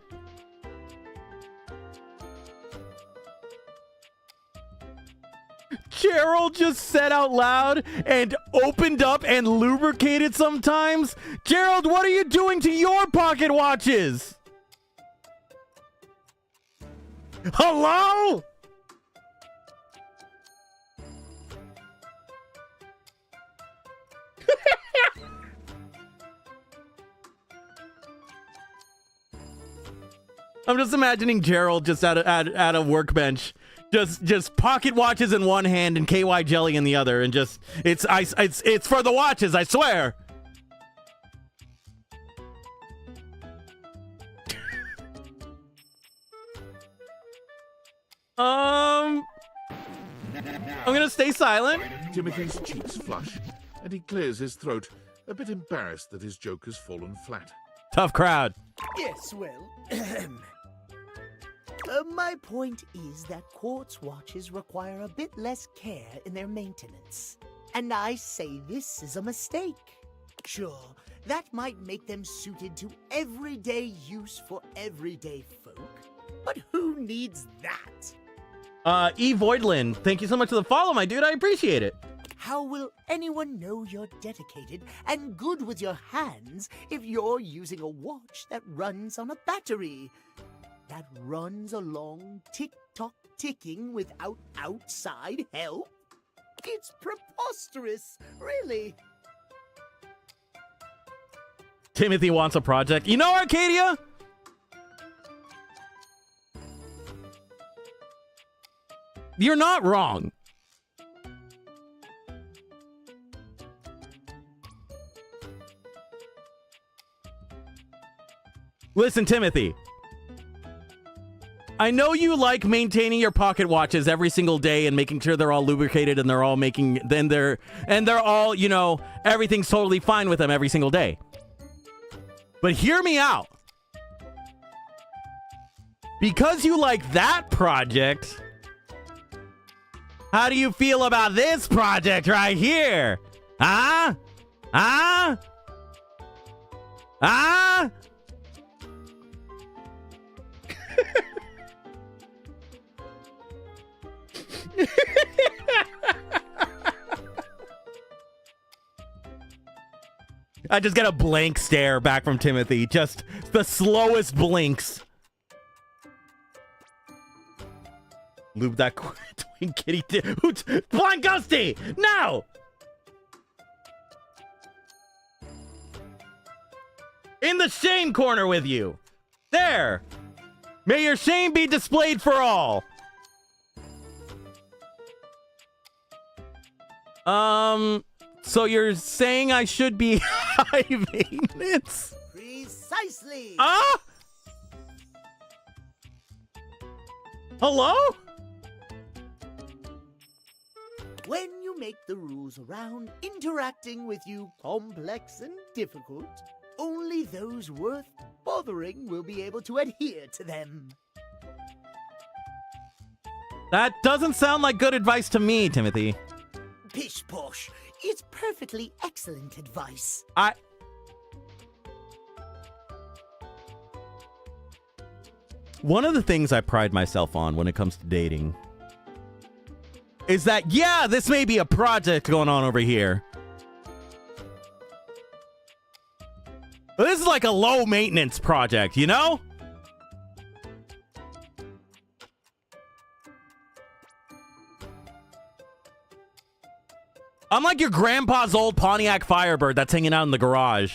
Gerald just said out loud and opened up and lubricated sometimes. Gerald, what are you doing to your pocket watches? Hello? I'm just imagining Gerald just at a workbench, just pocket watches in one hand and KY jelly in the other, and just it's for the watches, I swear. I'm gonna stay silent. Timothy's cheeks flush, and he clears his throat, a bit embarrassed that his joke has fallen flat. Tough crowd. Yes, well, my point is that quartz watches require a bit less care in their maintenance. And I say this is a mistake. Sure, that might make them suited to everyday use for everyday folk, but who needs that? E. Voidland, thank you so much for the follow, my dude. I appreciate it. How will anyone know you're dedicated and good with your hands if you're using a watch that runs on a battery? That runs along tick-tock ticking without outside help? It's preposterous, really. Timothy wants a project. You know, Arcadia? You're not wrong. Listen, Timothy. I know you like maintaining your pocket watches every single day and making sure they're all lubricated and they're all they're all, you know, everything's totally fine with them every single day. But hear me out. Because you like that project, how do you feel about this project right here? Huh? Huh? Huh? I just get a blank stare back from Timothy. Just the slowest blinks. Lube that twin kitty. Blind Ghosty! No! In the shame corner with you. There. May your shame be displayed for all. So you're saying I should be high maintenance? Precisely. Hello? When you make the rules around interacting with you complex and difficult, only those worth bothering will be able to adhere to them. That doesn't sound like good advice to me, Timothy. Pish posh. It's perfectly excellent advice. One of the things I pride myself on when it comes to dating is that, yeah, this may be a project going on over here, but this is like a low maintenance project, you know? I'm like your grandpa's old Pontiac Firebird that's hanging out in the garage.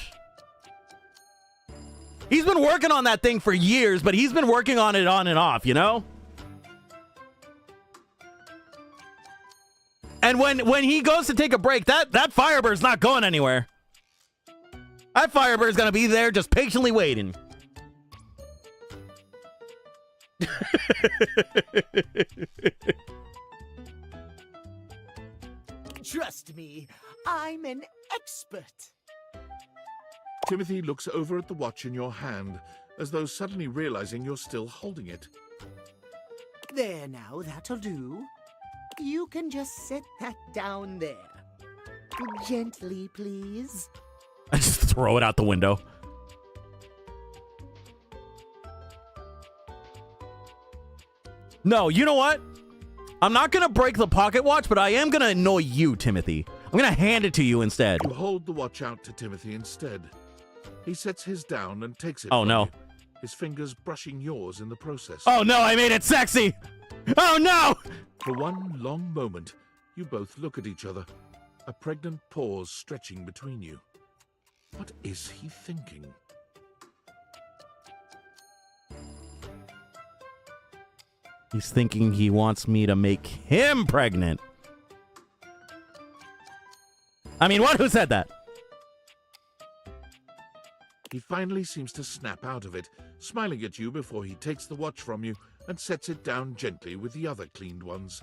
He's been working on that thing for years, but he's been working on it on and off, you know? And when he goes to take a break, that Firebird's not going anywhere. That Firebird's gonna be there just patiently waiting. Trust me, I'm an expert. Timothy looks over at the watch in your hand, as though suddenly realizing you're still holding it. There now, that'll do. You can just set that down there. Gently, please. I just throw it out the window. No, you know what? I'm not going to break the pocket watch, but I am going to annoy you, Timothy. I'm going to hand it to you instead. You hold the watch out to Timothy instead. He sets his down and takes it. Oh, no. You, his fingers brushing yours in the process. Oh, no, I made it sexy. Oh, no. For one long moment, you both look at each other, a pregnant pause stretching between you. What is he thinking? He's thinking he wants me to make him pregnant. I mean, what? Who said that? He finally seems to snap out of it, smiling at you before he takes the watch from you and sets it down gently with the other cleaned ones.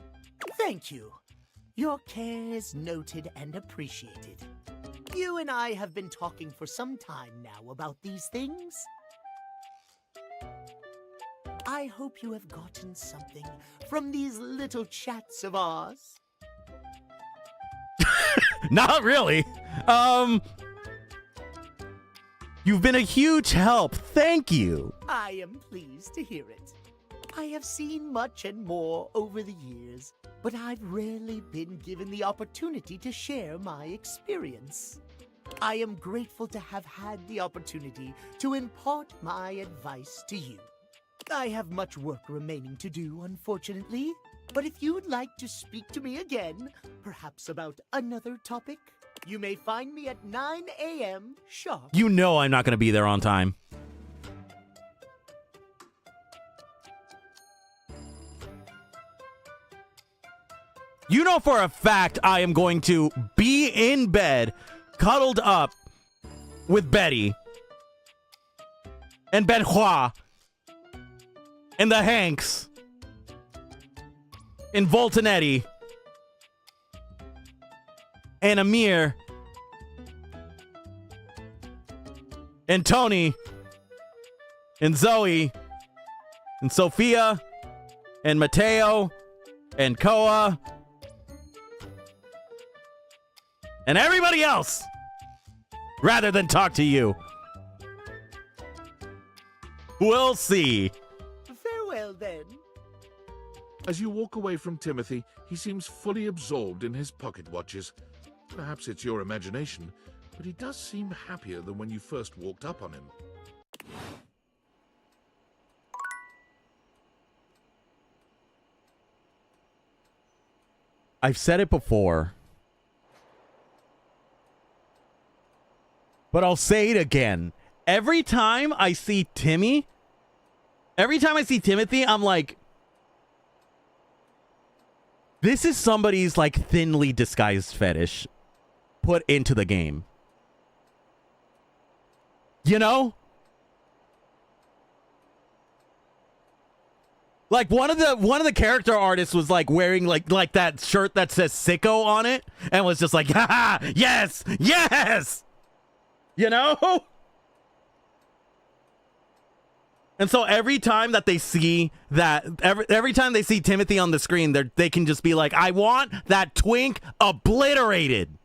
Thank you. Your care is noted and appreciated. You and I have been talking for some time now about these things. I hope you have gotten something from these little chats of ours. Not really. You've been a huge help. Thank you. I am pleased to hear it. I have seen much and more over the years, but I've rarely been given the opportunity to share my experience. I am grateful to have had the opportunity to impart my advice to you. I have much work remaining to do, unfortunately, but if you'd like to speak to me again, perhaps about another topic, you may find me at 9 a.m. sharp. You know I'm not going to be there on time. You know for a fact I am going to be in bed, cuddled up with Betty and Benoit and the Hanks and Voltanetti and Amir and Tony and Zoe and Sophia and Mateo and Koa and everybody else rather than talk to you. We'll see. Farewell, then. As you walk away from Timothy, he seems fully absorbed in his pocket watches. Perhaps it's your imagination, but he does seem happier than when you first walked up on him. I've said it before, but I'll say it again. Every time I see Timothy, I'm like, this is somebody's like thinly disguised fetish put into the game. You know? Like one of the character artists was like wearing like that shirt that says sicko on it and was just like, haha, yes, yes. You know? And so every time that they see that, every time they see Timothy on the screen, they can just be like, I want that twink obliterated.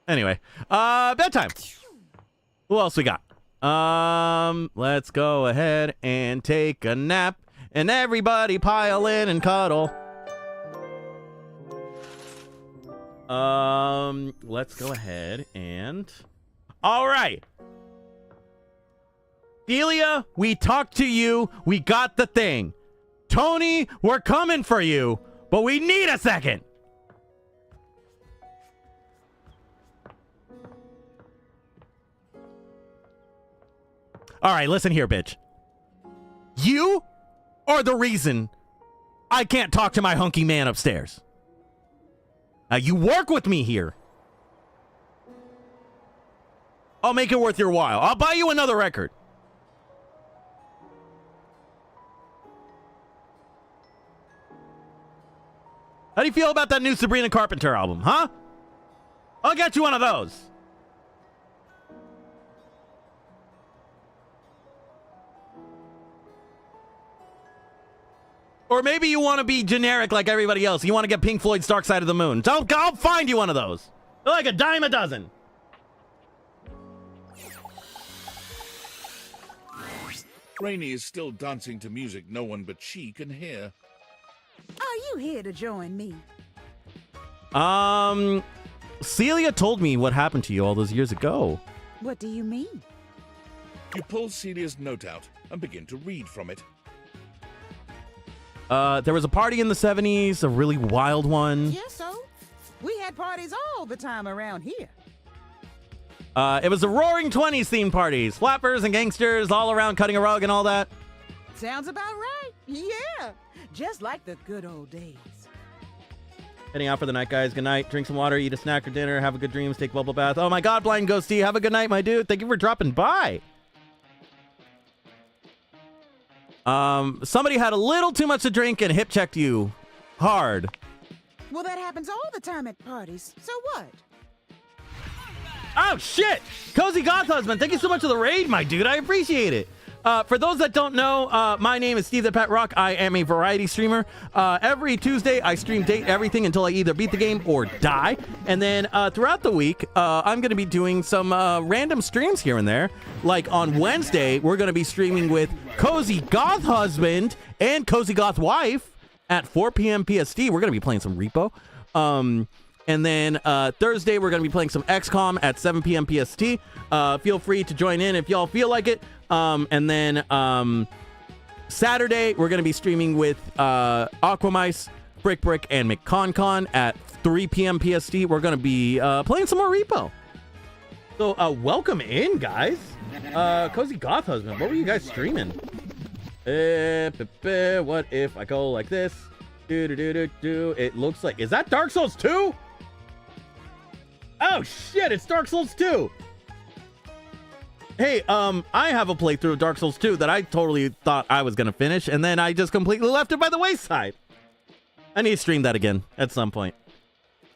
Anyway, bedtime. Who else we got? Let's go ahead and take a nap and everybody pile in and cuddle. Let's go ahead and... All right. Delia, we talked to you. We got the thing. Tony, we're coming for you, but we need a second. All right, listen here, bitch. You are the reason I can't talk to my hunky man upstairs. Now, you work with me here. I'll make it worth your while. I'll buy you another record. How do you feel about that new Sabrina Carpenter album, huh? I'll get you one of those. Or maybe you want to be generic like everybody else. You want to get Pink Floyd's Dark Side of the Moon. So I'll find you one of those. They're like a dime a dozen. Rainey is still dancing to music no one but she can hear. Are you here to join me? Celia told me what happened to you all those years ago. What do you mean? You pull Celia's note out and begin to read from it. There was a party in the 70s, a really wild one. Yes, so? We had parties all the time around here. It was a Roaring 20s themed parties. Flappers and gangsters all around cutting a rug and all that. Sounds about right. Yeah. Just like the good old days. Heading out for the night, guys. Good night. Drink some water, eat a snack or dinner, have a good dreams, take a bubble bath. Oh my god, Blind Ghosty. Have a good night, my dude. Thank you for dropping by. Somebody had a little too much to drink and hip checked you hard. Well, that happens all the time at parties. So what? Oh, shit! Cozy Goth Husband, thank you so much for the raid, my dude. I appreciate it. For those that don't know, my name is Steve the Pet Rock. I am a variety streamer. Every Tuesday, I stream Date Everything until I either beat the game or die. And then throughout the week, I'm going to be doing some random streams here and there. Like on Wednesday, we're going to be streaming with Cozy Goth Husband and Cozy Goth Wife at 4 p.m. PST. We're going to be playing some Repo. And then Thursday, we're going to be playing some XCOM at 7 p.m. PST. Feel free to join in if y'all feel like it. And then Saturday, we're going to be streaming with Aquamice, Brick, and McConcon at 3 p.m. PST. We're going to be playing some more Repo. So welcome in, guys. Cozy Goth Husband, what were you guys streaming? What if I go like this? It looks like... Is that Dark Souls 2? Oh, shit, it's Dark Souls 2. Hey, I have a playthrough of Dark Souls 2 that I totally thought I was going to finish, and then I just completely left it by the wayside. I need to stream that again at some point.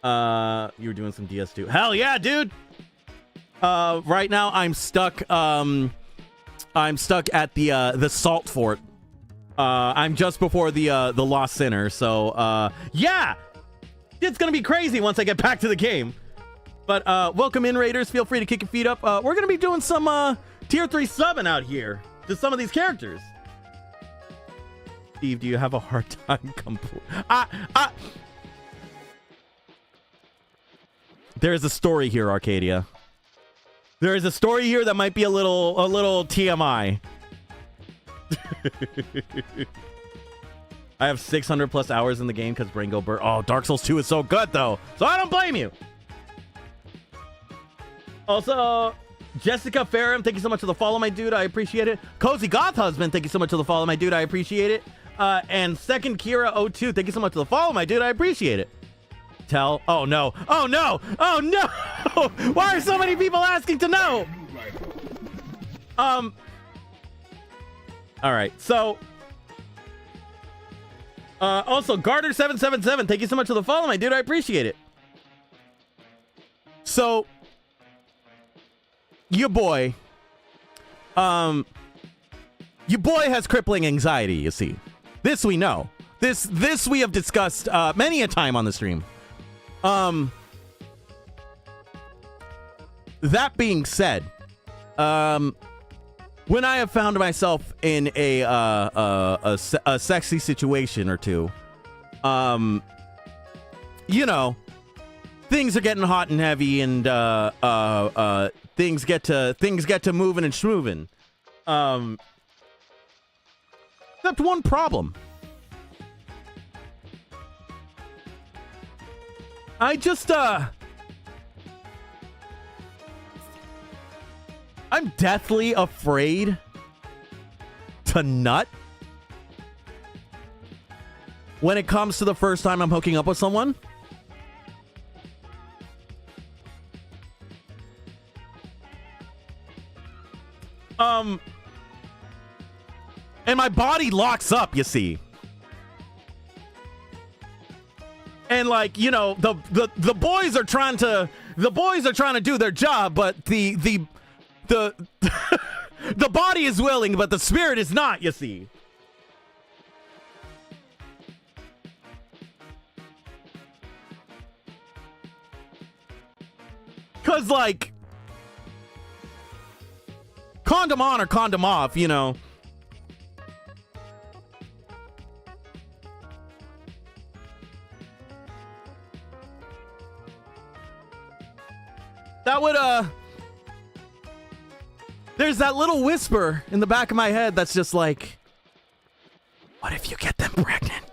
You were doing some DS2. Hell yeah, dude! Right now, I'm stuck at the Salt Fort. I'm just before the Lost Sinner, so, yeah! It's gonna be crazy once I get back to the game. But welcome in, Raiders. Feel free to kick your feet up. We're going to be doing some Tier 3 subbing out here to some of these characters. Steve, do you have a hard time There's a story here, Arcadia. There is a story here that might be a little TMI. I have 600 plus hours in the game because Brain Go Burr. Oh, Dark Souls 2 is so good, though. So I don't blame you. Also, Jessica Farram, thank you so much for the follow, my dude. I appreciate it. Cozy Goth Husband, thank you so much for the follow, my dude. I appreciate it. And Second Kira02, thank you so much for the follow, my dude. I appreciate it. Oh, no. Oh, no. Oh, no. Why are so many people asking to know? All right. So, also, Garter777, thank you so much for the follow, my dude. I appreciate it. So, your boy has crippling anxiety, you see. This we know. This we have discussed many a time on the stream. That being said, when I have found myself in a sexy situation or two, you know, things are getting hot and heavy, and things get to moving and schmooving. Except one problem. I'm deathly afraid to nut when it comes to the first time I'm hooking up with someone. And my body locks up, you see. And like, you know, the boys are trying to do their job, but the body is willing, but the spirit is not, you see. Cause like, condom on or condom off, you know. That would, there's that little whisper in the back of my head that's just like, what if you get them pregnant?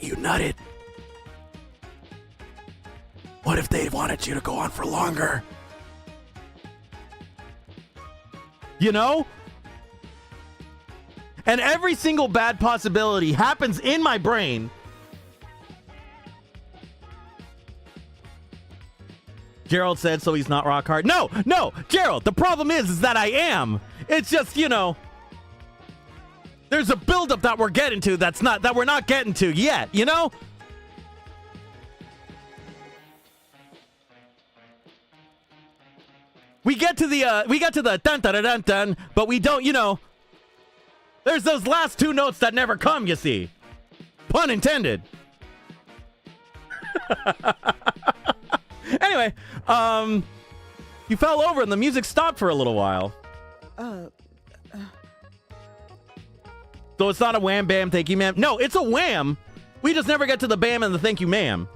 you nutted? What if they wanted you to go on for longer? You know? And every single bad possibility happens in my brain. Gerald said, so he's not rock hard. No, Gerald, the problem is that I am. It's just, you know, there's a buildup that we're getting to that we're not getting to yet, you know? We get to the dun dun dun dun dun, but we don't, you know. There's those last two notes that never come, you see. Pun intended. Anyway, you fell over and the music stopped for a little while. So it's not a wham bam thank you ma'am. No, it's a wham. We just never get to the bam and the thank you ma'am.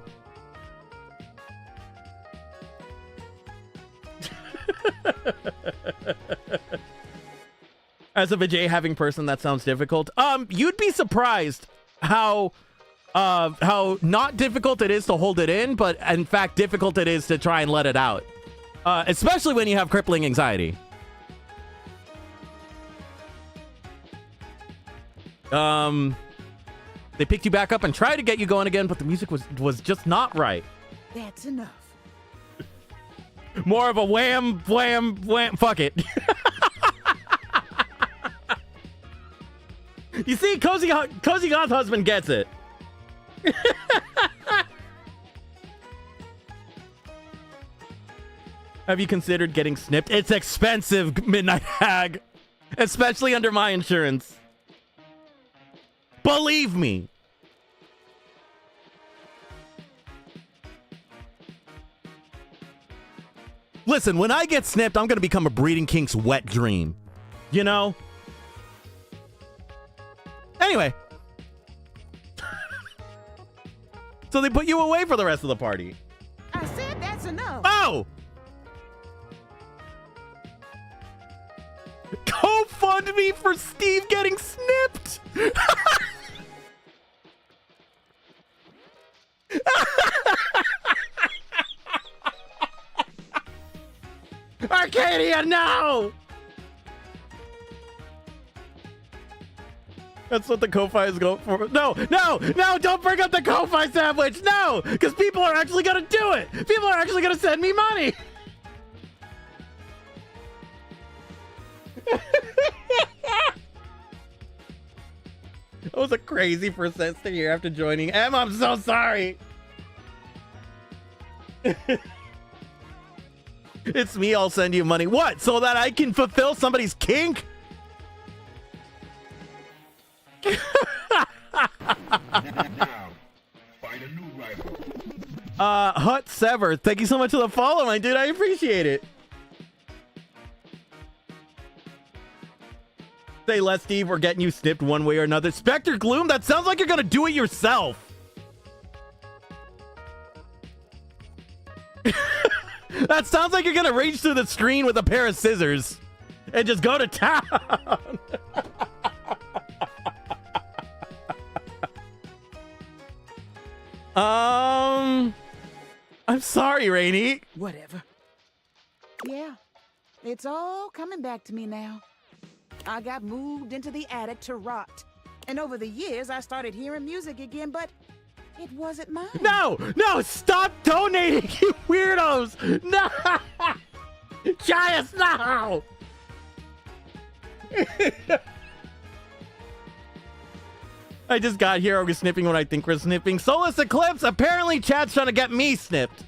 As a Vijay having person, that sounds difficult. You'd be surprised how not difficult it is to hold it in, but in fact difficult it is to try and let it out. Especially when you have crippling anxiety. They picked you back up and tried to get you going again, but the music was just not right. That's enough. More of a wham, wham, wham. Fuck it. You see, Cozy Goth Husband gets it. Have you considered getting snipped? It's expensive, Midnight Hag. Especially under my insurance. Believe me. Listen, when I get snipped, I'm going to become a Breeding Kink's wet dream. You know? Anyway. So they put you away for the rest of the party. I said that's enough. Oh! GoFundMe for Steve getting snipped! Arcadia, no! That's what the Ko-Fi is going for. No, don't bring up the Ko-Fi sandwich. No, because people are actually going to do it. People are actually going to send me money. That was a crazy percent to hear after joining. Em, I'm so sorry. It's me, I'll send you money. What? So that I can fulfill somebody's kink? Now, find a new rival. Hut Sever, thank you so much for the follow, my dude. I appreciate it. Say less, Steve. We're getting you snipped one way or another. Spectre Gloom, that sounds like you're gonna do it yourself. That sounds like you're gonna reach through the screen with a pair of scissors and just go to town. I'm sorry, Rainy. Whatever. Yeah, it's all coming back to me now. I got moved into the attic to rot. And over the years, I started hearing music again, but it wasn't mine. No, stop donating, you weirdos. No. Giants, no. I just got here. We're snipping when I think we're snipping. Solus Eclipse. Apparently, chat's trying to get me snipped.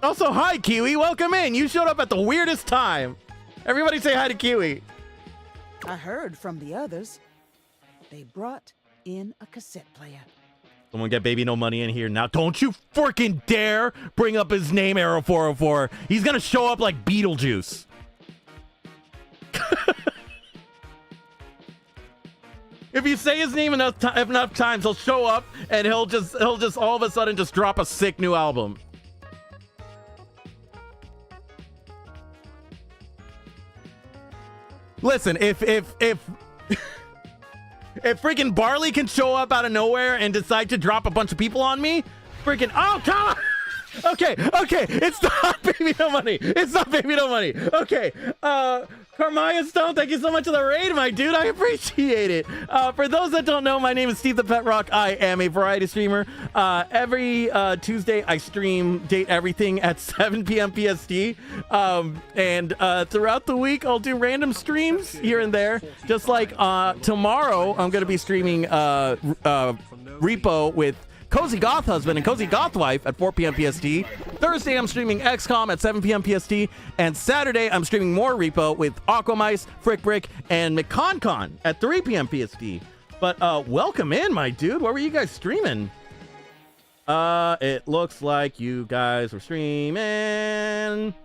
Also, hi, Kiwi. Welcome in. You showed up at the weirdest time. Everybody say hi to Kiwi. I heard from the others. They brought in a cassette player. Someone get Baby No Money in here now. Don't you freaking dare bring up his name, Arrow 404. He's going to show up like Beetlejuice. If you say his name enough times, he'll show up and he'll just all of a sudden just drop a sick new album. Listen, if If freaking Barley can show up out of nowhere and decide to drop a bunch of people on me, freaking, oh, come on. Okay, it's not Baby No Money. It's not Baby No Money. Okay, Carmaya Stone, thank you so much for the raid, my dude. I appreciate it. For those that don't know, my name is Steve the Pet Rock. I am a variety streamer. Every Tuesday, I stream Date Everything at 7 p.m. PST. And throughout the week, I'll do random streams here and there. Just like tomorrow, I'm going to be streaming Repo with Cozy Goth Husband and Cozy Goth Wife at 4 p.m. PST. Thursday, I'm streaming XCOM at 7 p.m. PST. And Saturday, I'm streaming more Repo with Aquamice, Frick Brick, and McConcon at 3 p.m. PST. But welcome in, my dude. What were you guys streaming? It looks like you guys were streaming.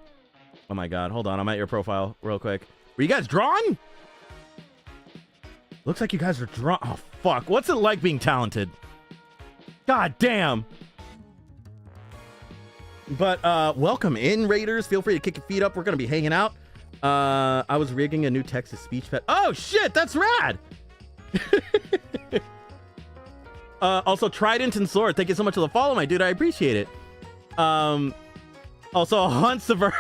Oh my god, hold on. I'm at your profile real quick. Were you guys drawn? Looks like you guys are drawn. Oh, fuck. What's it like being talented? God damn. But welcome in, Raiders. Feel free to kick your feet up. We're gonna be hanging out. I was rigging a new text-to-speech pet. Oh shit, that's rad. Also, Trident and Sword, thank you so much for the follow, my dude. I appreciate it. Also, Hunt Sever,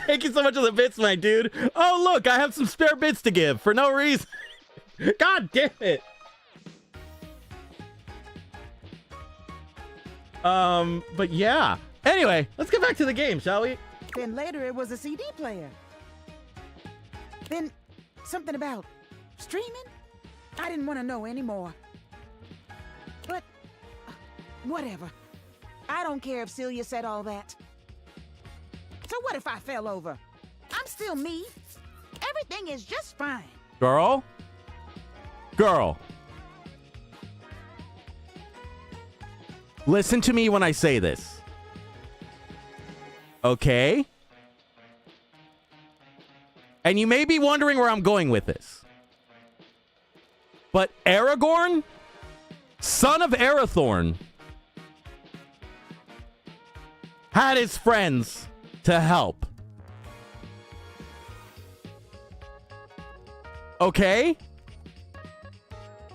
thank you so much for the bits, my dude. Oh look, I have some spare bits to give for no reason. God damn it. But yeah. Anyway, let's get back to the game, shall we? Then later it was a CD player. Then something about streaming? I didn't want to know anymore. But whatever. I don't care if Celia said all that. So what if I fell over? I'm still me. Everything is just fine. Girl. Listen to me when I say this. Okay? And you may be wondering where I'm going with this. But Aragorn, son of Arathorn, had his friends to help. Okay?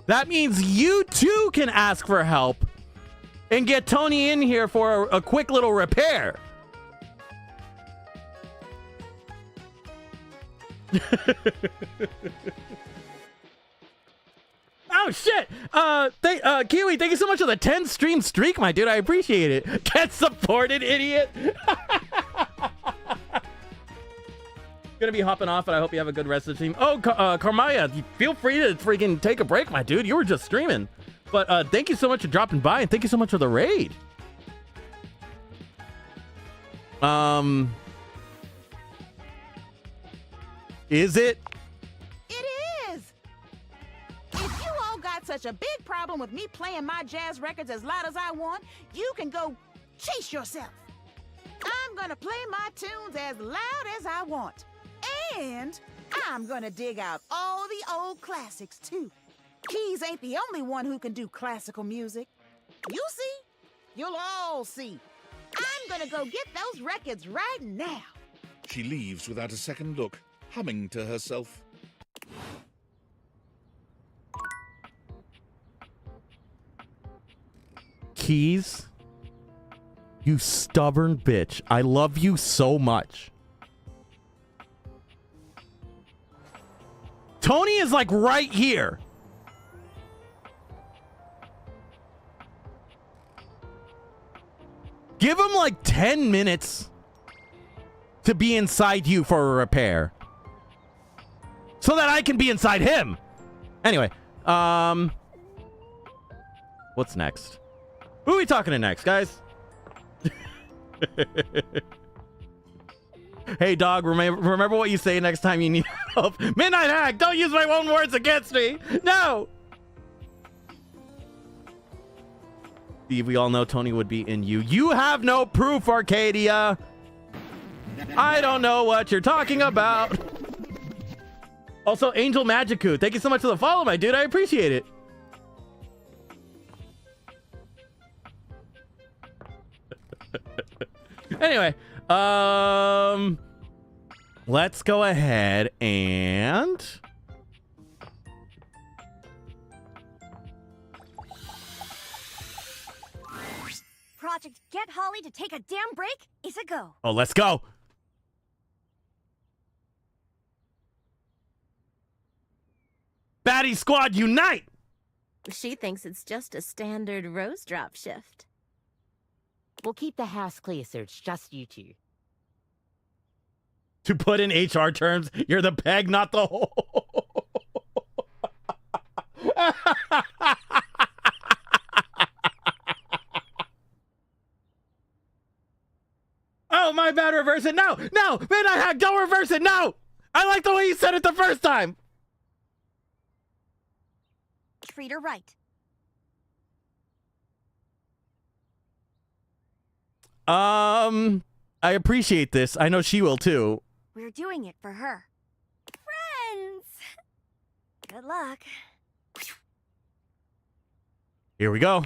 That means you too can ask for help and get Tony in here for a quick little repair. Oh shit! Kiwi, thank you so much for the 10 stream streak, my dude. I appreciate it. Get supported, idiot. Gonna be hopping off, and I hope you have a good rest of the team. Oh, Carmaya, feel free to freaking take a break, my dude. You were just streaming. But thank you so much for dropping by, and thank you so much for the raid. Is it? It is! If you all got such a big problem with me playing my jazz records as loud as I want, you can go chase yourself. I'm gonna play my tunes as loud as I want. And I'm gonna dig out all the old classics, too. Keys ain't the only one who can do classical music. You see? You'll all see. I'm gonna go get those records right now. She leaves without a second look, humming to herself. Keys, you stubborn bitch. I love you so much. Tony is like right here. Give him like 10 minutes to be inside you for a repair, so that I can be inside him. Anyway, what's next? Who are we talking to next, guys? Hey, dog, remember what you say next time you need help. Midnight Hack, don't use my own words against me. No. Steve, we all know Tony would be in you. You have no proof, Arcadia. I don't know what you're talking about. Also, Angel Magicu, thank you so much for the follow, my dude. I appreciate it. Anyway, let's go ahead and magic to get Holly to take a damn break is a go. Oh, let's go. Baddie Squad, unite! She thinks it's just a standard rose drop shift. We'll keep the house clear, so it's just you two. To put in HR terms, you're the peg, not the hole. Oh, my bad, reverse it. No, no, Midnight Hack, don't reverse it, no! I like the way you said it the first time. Treat her right. I appreciate this. I know she will too. We're doing it for her. Friends! Good luck. Here we go.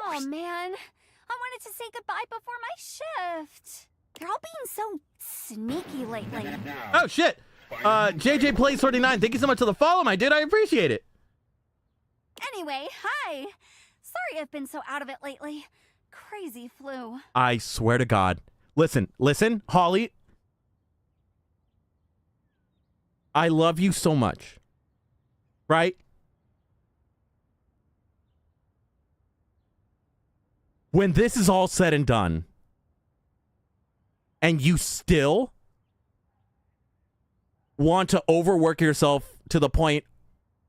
Oh man, I wanted to say goodbye before my shift. They're all being so sneaky lately. Oh shit. JJ Plays 49, thank you so much for the follow, my dude. I appreciate it. Anyway, hi. Sorry I've been so out of it lately. Crazy flu. I swear to God. Listen, Holly. I love you so much. Right? When this is all said and done, and you still want to overwork yourself to the point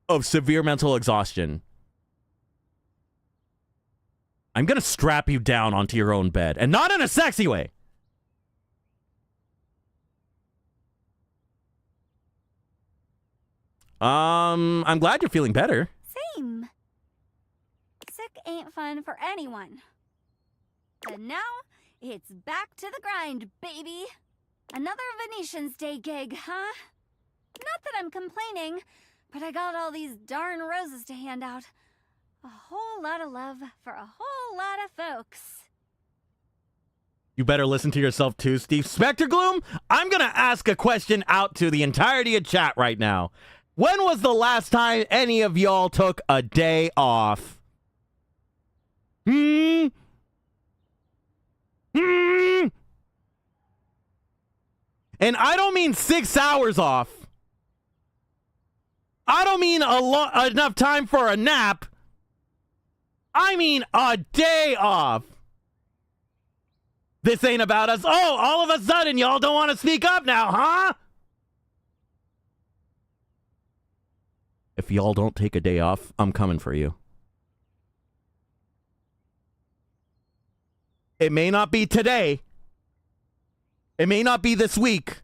of severe mental exhaustion, I'm gonna strap you down onto your own bed, and not in a sexy way. I'm glad you're feeling better. Same. Sick ain't fun for anyone. And now, it's back to the grind, baby. Another Venetian's Day gig, huh? Not that I'm complaining, but I got all these darn roses to hand out. A whole lot of love for a whole lot of folks. You better listen to yourself too, Steve. Spectre Gloom, I'm gonna ask a question out to the entirety of chat right now. When was the last time any of y'all took a day off? And I don't mean 6 hours off. I don't mean enough time for a nap. I mean a day off. This ain't about us. Oh, all of a sudden y'all don't want to speak up now, huh? If y'all don't take a day off, I'm coming for you. It may not be today. It may not be this week.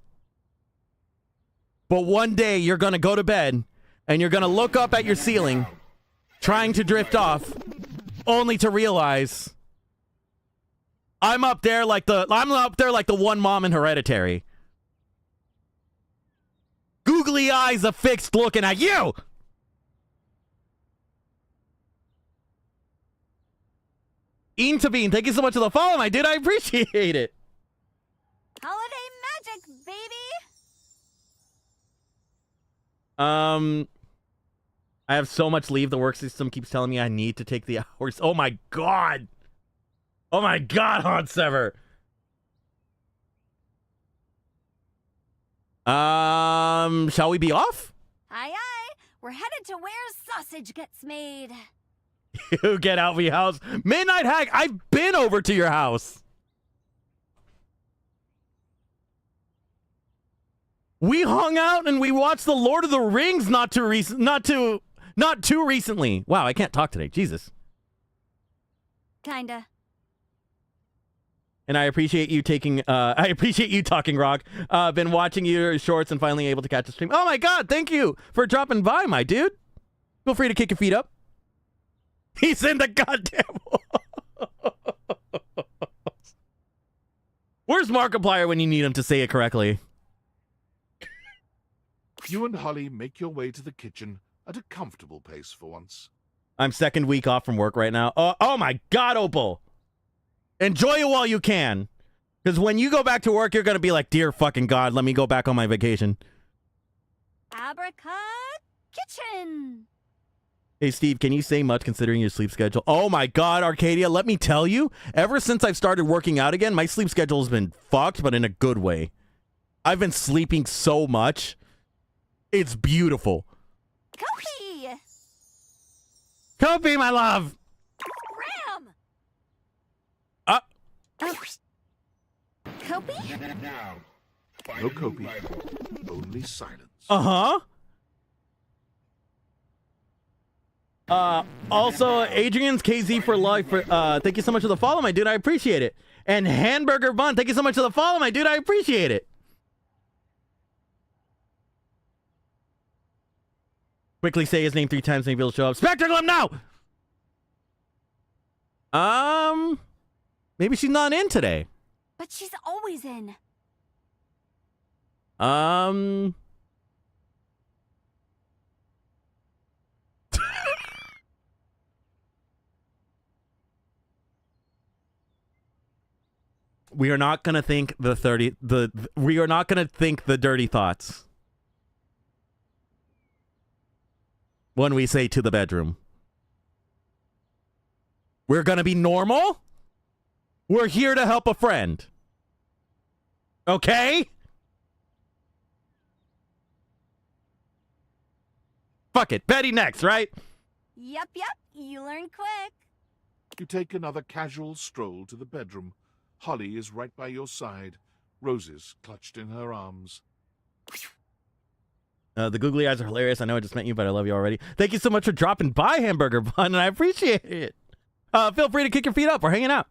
But one day you're going to go to bed and you're going to look up at your ceiling trying to drift off only to realize I'm up there like the one mom in Hereditary. Googly eyes affixed looking at you. Ian Tabine, thank you so much for the follow, my dude. I appreciate it. Holiday magic, baby! I have so much leave. The work system keeps telling me I need to take the hours. Oh my god. Oh my god, Hans Sever. Shall we be off? Aye, aye. We're headed to where sausage gets made. You get out of your house. Midnight Hack, I've been over to your house. We hung out and we watched The Lord of the Rings not too recently. Wow, I can't talk today. Jesus. Kinda. And I appreciate you taking, I appreciate you talking, Rock. Been watching your shorts and finally able to catch the stream. Oh my god, thank you for dropping by, my dude. Feel free to kick your feet up. He's in the goddamn Where's Markiplier when you need him to say it correctly? You and Holly make your way to the kitchen at a comfortable pace for once. I'm second week off from work right now. Oh my god, Opal. Enjoy it while you can. Because when you go back to work, you're going to be like, dear fucking god, let me go back on my vacation. Abracad Kitchen! Hey, Steve, can you say much considering your sleep schedule? Oh my God, Arcadia, let me tell you, ever since I've started working out again, my sleep schedule has been fucked, but in a good way. I've been sleeping so much. It's beautiful. Kopi! Kopi, my love! Ram! Kopi? Now, find No a new Kopi, rival. only silence. Uh-huh. Also, Adrian's KZ for life. Thank you so much for the follow, my dude. I appreciate it. And Hamburger Bun, thank you so much for the follow, my dude. I appreciate it. Quickly say his name 3 times, maybe he'll show up. Spectaclum now! Maybe she's not in today. But she's always in. We are not gonna think we are not gonna think the dirty thoughts when we say to the bedroom. We're gonna be normal. We're here to help a friend. Okay? Fuck it. Betty next, right? Yep, you learn quick. You take another casual stroll to the bedroom. Holly is right by your side, roses clutched in her arms. The googly eyes are hilarious. I know I just met you, but I love you already. Thank you so much for dropping by, Hamburger Bun, and I appreciate it. Feel free to kick your feet up. We're hanging out.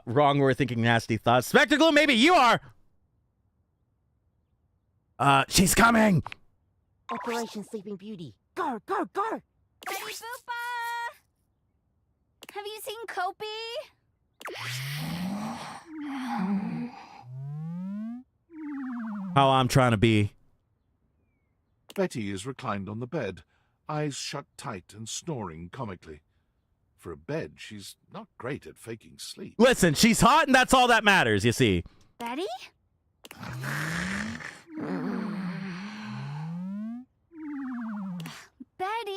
Wrong, we're thinking nasty thoughts. Spectacle, maybe you are. She's coming. Operation Sleeping Beauty. Go, go, go. Betty Boopa! Have you seen Kopi? How I'm trying to be. Betty is reclined on the bed, eyes shut tight and snoring comically. For a bed, she's not great at faking sleep. Listen, she's hot and that's all that matters, you see. Betty? Betty?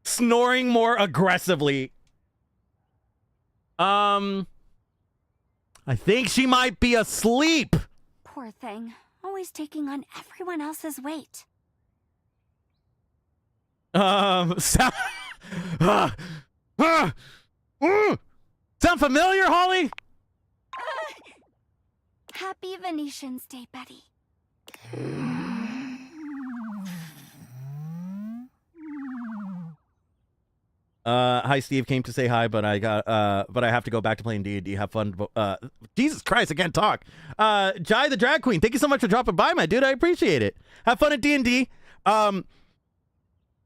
Snoring more aggressively. I think she might be asleep. Poor thing. Always taking on everyone else's weight. Sound familiar, Holly? Happy Venetian's Day, Betty. Hi, Steve. Came to say hi, but I have to go back to playing D&D. Have fun. Jesus Christ, I can't talk. Jai the Drag Queen, thank you so much for dropping by, my dude. I appreciate it. Have fun at D&D.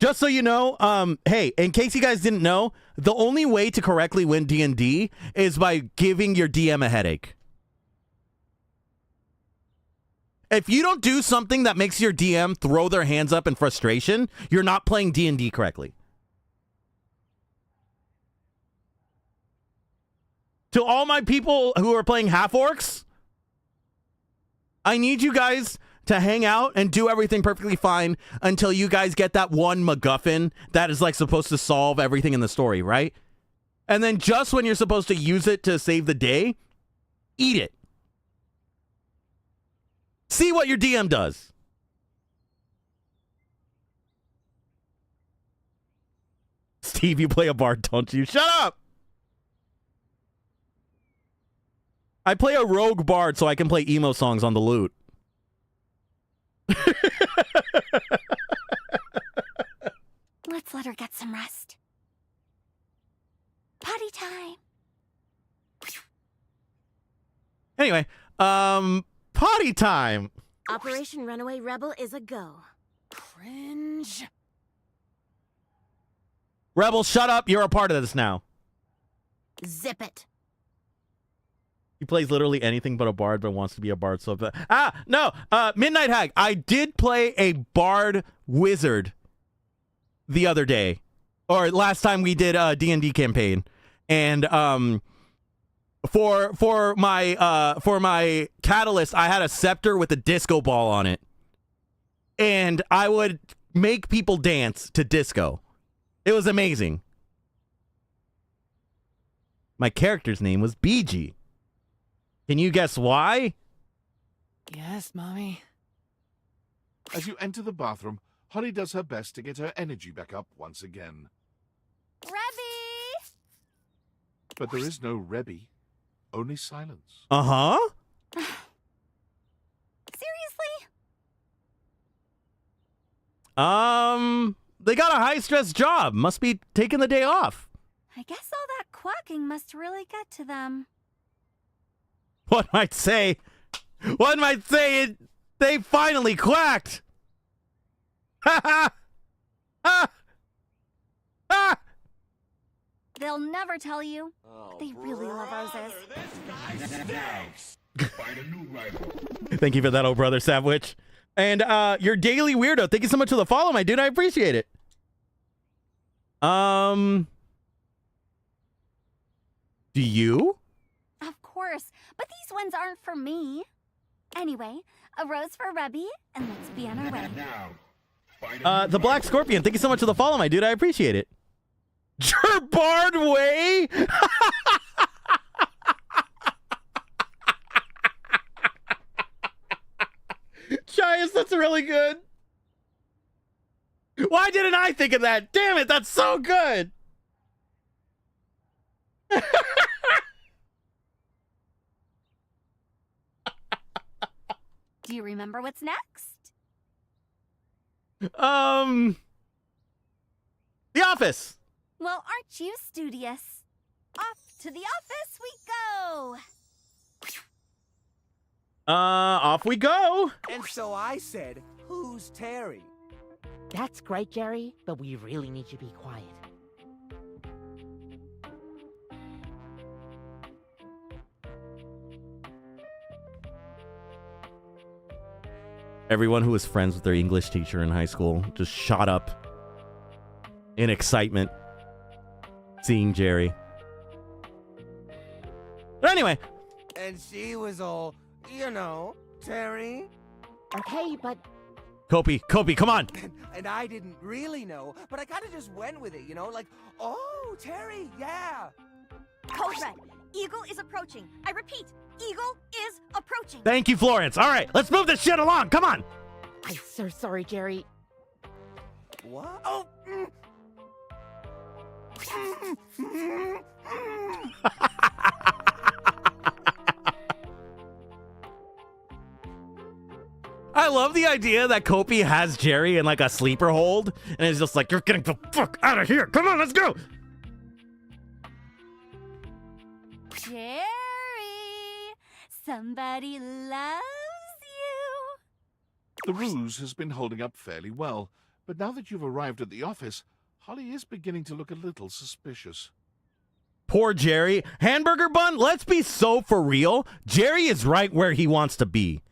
Just so you know, hey, in case you guys didn't know, the only way to correctly win D&D is by giving your DM a headache. If you don't do something that makes your DM throw their hands up in frustration, you're not playing D&D correctly. To all my people who are playing half-orcs, I need you guys to hang out and do everything perfectly fine until you guys get that one MacGuffin that is like supposed to solve everything in the story, right? And then just when you're supposed to use it to save the day, eat it. See what your DM does. Steve, you play a bard, don't you? Shut up! I play a rogue bard so I can play emo songs on the lute. Let's let her get some rest. Potty time. Anyway, potty time. Operation Runaway Rebel is a go. Cringe. Rebel, shut up. You're a part of this now. Zip it. He plays literally anything but a bard, but wants to be a bard so bad. No. Midnight Hag. I did play a bard wizard the other day. Or last time we did a D&D campaign. And for my catalyst, I had a scepter with a disco ball on it, and I would make people dance to disco. It was amazing. My character's name was BG. Can you guess why? Yes, Mommy. As you enter the bathroom, Holly does her best to get her energy back up once again. Rebby! But there is no Rebby, only silence. Uh-huh. Seriously? They got a high-stress job. Must be taking the day off. I guess all that quacking must really get to them. One might say they finally quacked. Ha ha! Ha! Ha! They'll never tell you. They really love roses. Find a new rival. Thank you for that, oh brother Savwitch. And your daily weirdo. Thank you so much for the follow, my dude. I appreciate it. Do you? Of course, but these ones aren't for me. Anyway, a rose for Rebby, and let's be on our way. Now, find a new The Black rival. Scorpion. Thank you so much for the follow, my dude. I appreciate it. Gerbard Way? Giants, that's really good. Why didn't I think of that? Damn it, that's so good. Do you remember what's next? The Office. Well, aren't you studious? Off to the office we go! Off we go. And so I said, who's Terry? That's great, Jerry, but we really need you to be quiet. Everyone who was friends with their English teacher in high school just shot up in excitement seeing Jerry. But anyway. And she was all, you know, Terry. Okay, but... Kopi, come on. And I didn't really know, but I kind of just went with it, you know? Like, oh, Terry, yeah. Code Red, Eagle is approaching. I repeat, Eagle is approaching. Thank you, Florence. All right, let's move this shit along. Come on. I'm so sorry, Jerry. What? Oh! I love the idea that Kopi has Jerry in like a sleeper hold, and is just like, you're getting the fuck out of here. Come on, let's go. Jerry, somebody loves you. The ruse has been holding up fairly well, but now that you've arrived at the office, Holly is beginning to look a little suspicious. Poor Jerry. Hamburger bun, let's be so for real. Jerry is right where he wants to be.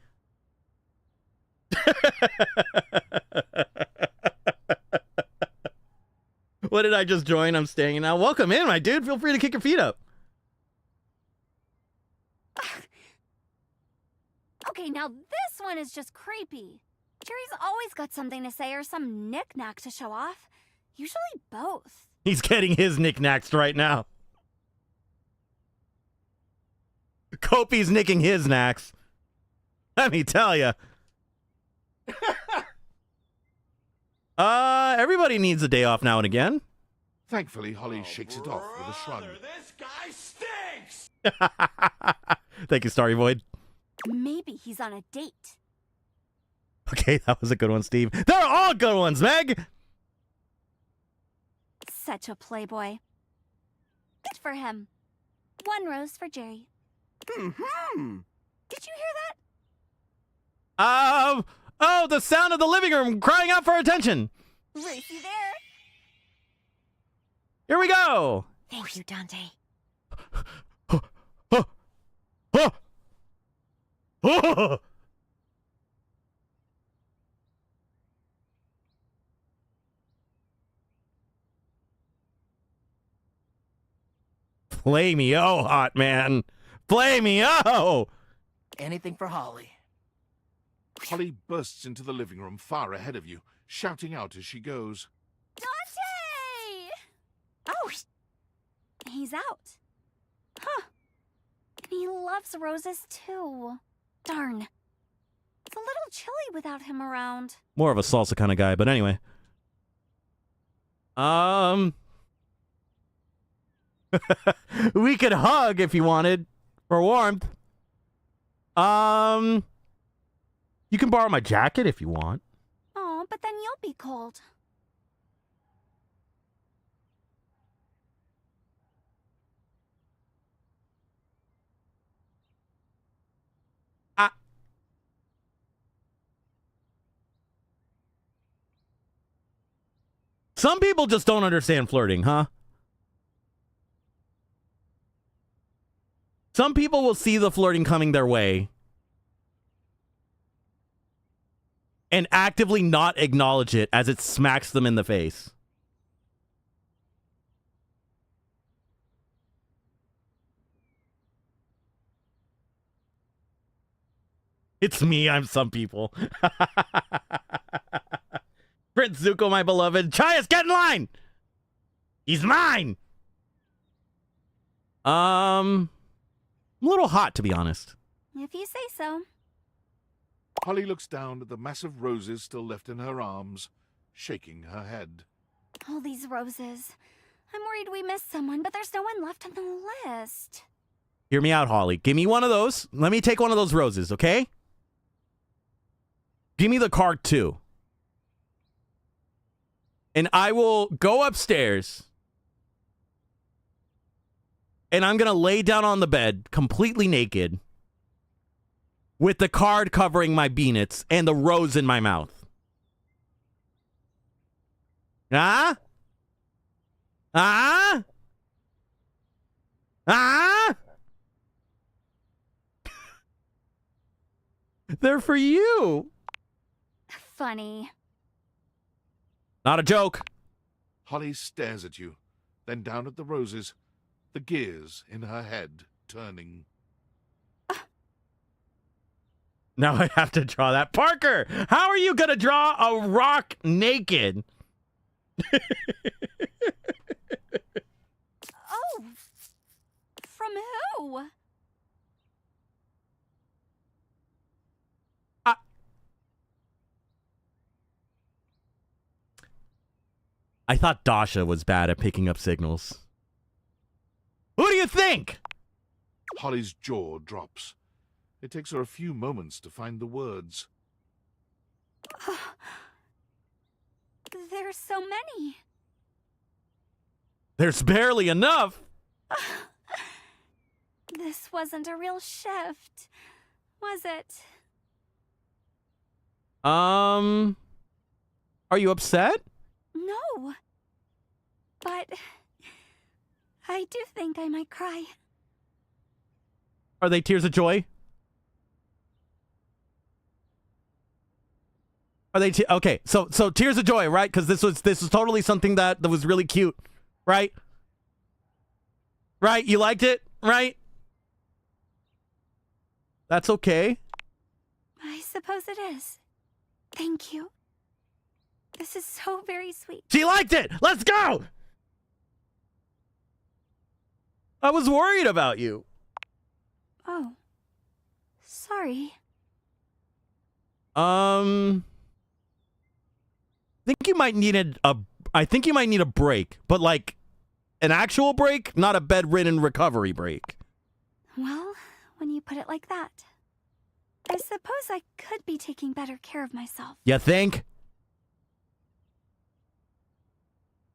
What did I just join? I'm staying now. Welcome in, my dude. Feel free to kick your feet up. Okay, now this one is just creepy. Jerry's always got something to say or some knick-knack to show off. Usually both. He's getting his knickknacks right now. Kopi's nicking his knacks. Let me tell you. Everybody needs a day off now and again. Thankfully, Holly shakes it off with a shrug. This guy stinks! Thank you, Starry Void. Maybe he's on a date. Okay, that was a good one, Steve. They're all good ones, Meg! Such a playboy. Good for him. One rose for Jerry. Mm-hmm. Did you hear that? Oh, the sound of the living room crying out for attention. Racy there. Here we go. Thank you, Dante. Play me, oh hot man. Flamey-o! Anything for Holly. Holly bursts into the living room far ahead of you, shouting out as she goes. Dante! Oh, he's out. Huh. And he loves roses too. Darn. It's a little chilly without him around. More of a salsa kind of guy, but anyway. We could hug if you wanted, for warmth. You can borrow my jacket if you want. Oh, but then you'll be cold. Some people just don't understand flirting, huh? Some people will see the flirting coming their way and actively not acknowledge it as it smacks them in the face. It's me, I'm some people. Prince Zuko, my beloved. Chias, get in line! He's mine! I'm a little hot, to be honest. If you say so. Holly looks down at the massive roses still left in her arms, shaking her head. All these roses. I'm worried we missed someone, but there's no one left on the list. Hear me out, Holly. Give me one of those. Let me take one of those roses, okay? Give me the card, too. And I will go upstairs. And I'm going to lay down on the bed, completely naked, with the card covering my beanets and the rose in my mouth. Ah? Ah? Ah? They're for you. Funny. Not a joke. Holly stares at you, then down at the roses, the gears in her head turning. Now I have to draw that. Parker, how are you going to draw a rock naked? Oh! From who? I thought Dasha was bad at picking up signals. Who do you think? Holly's jaw drops. It takes her a few moments to find the words. There's so many. There's barely enough. This wasn't a real shift, was it? Are you upset? No. But I do think I might cry. Are they tears of joy? Are they okay? So tears of joy, right? Because this was totally something that was really cute, right? Right? You liked it, right? That's okay. I suppose it is. Thank you. This is so very sweet. She liked it. Let's go. I was worried about you. Oh. Sorry. I think you might need a break, but like an actual break, not a bedridden recovery break. Well, when you put it like that, I suppose I could be taking better care of myself. You think?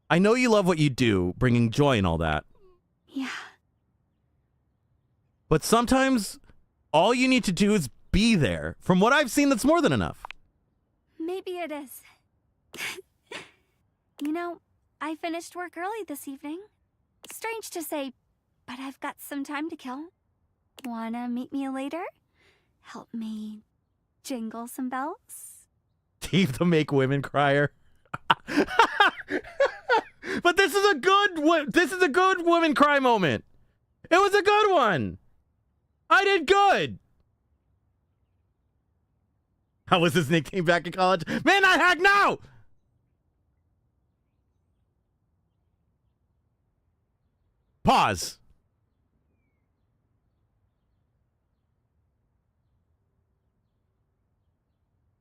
I know you love what you do, bringing joy and all that. Yeah. But sometimes all you need to do is be there. From what I've seen, that's more than enough. Maybe it is. You know, I finished work early this evening. Strange to say, but I've got some time to kill. Wanna meet me later? Help me jingle some bells? Teeth to make women crier. But this is a good woman cry moment. It was a good one. I did good. How was his nickname back in college? Man, I hack now! Pause.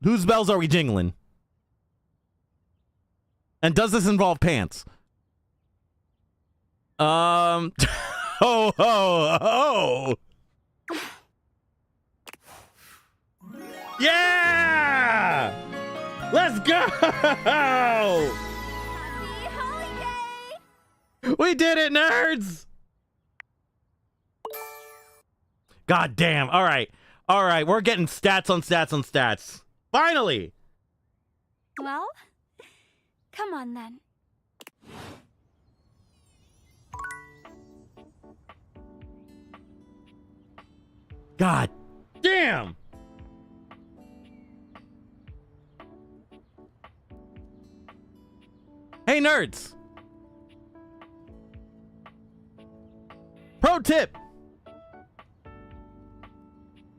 Whose bells are we jingling? And does this involve pants? Ho, ho, ho! Yeah! Let's go! Happy holiday! We did it, nerds! God damn. All right. All right. We're getting stats on stats on stats. Finally! Well, come on then. God damn! Hey, nerds! Pro tip!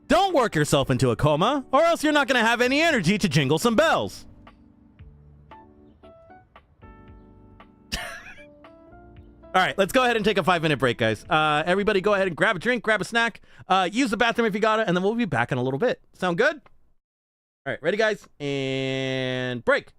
Don't work yourself into a coma, or else you're not going to have any energy to jingle some bells. All right, let's go ahead and take a 5-minute break, guys. Everybody go ahead and grab a drink, grab a snack, use the bathroom if you got it, and then we'll be back in a little bit. Sound good? All right, ready, guys? And break.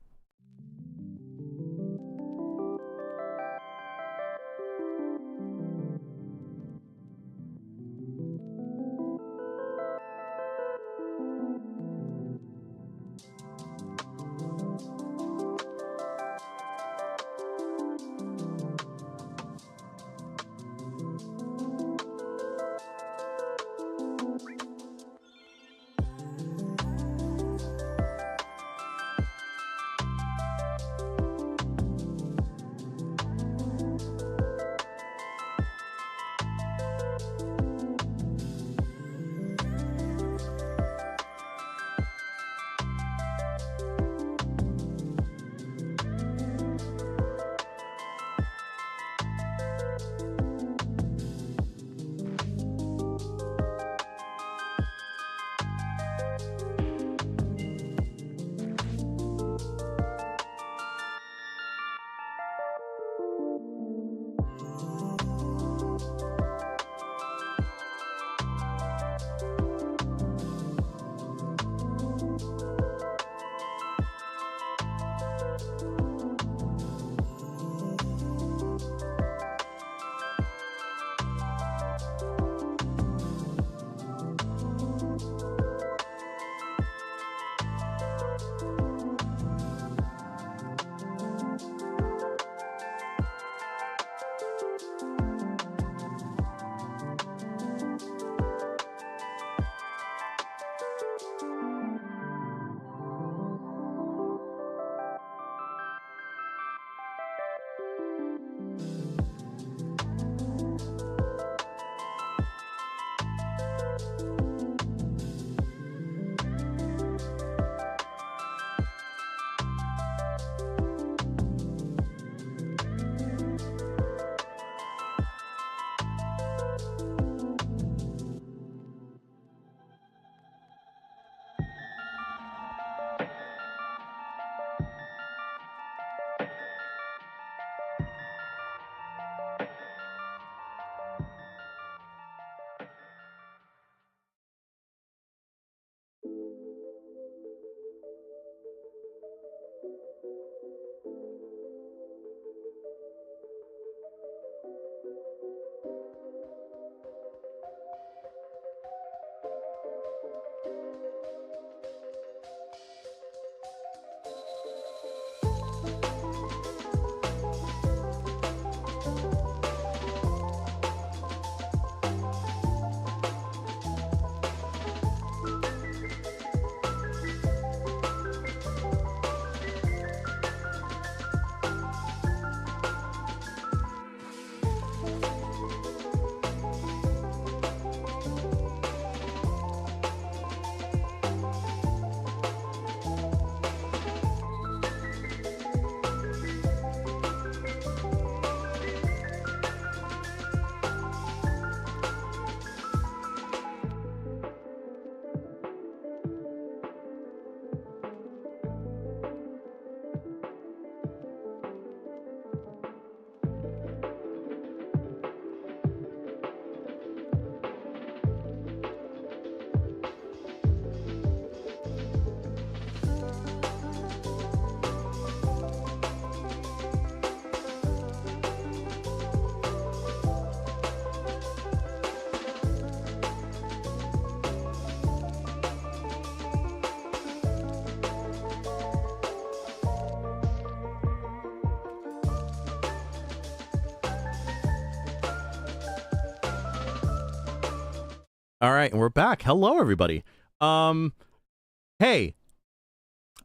All right, and we're back. Hello, everybody. Hey,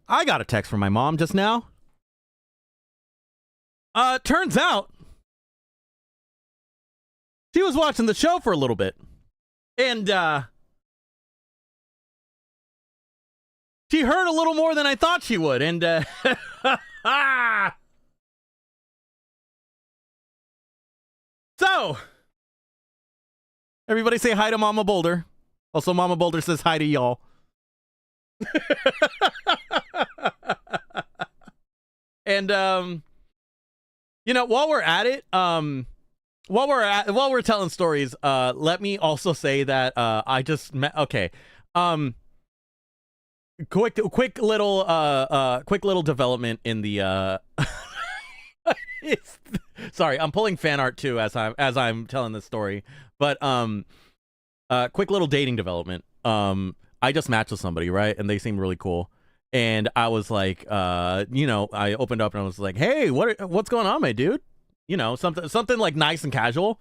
I got a text from my mom just now. Turns out she was watching the show for a little bit, and she heard a little more than I thought she would, and so everybody say hi to Mama Boulder. Also, Mama Boulder says hi to y'all. And you know, while we're at it, while we're telling stories, let me also say that I just met, okay, quick little development in the sorry, I'm pulling fan art too as I'm telling this story, but quick little dating development. I just matched with somebody, right, and they seemed really cool. And I was like, you know, I opened up and I was like, hey, what's going on, my dude? You know, something like nice and casual.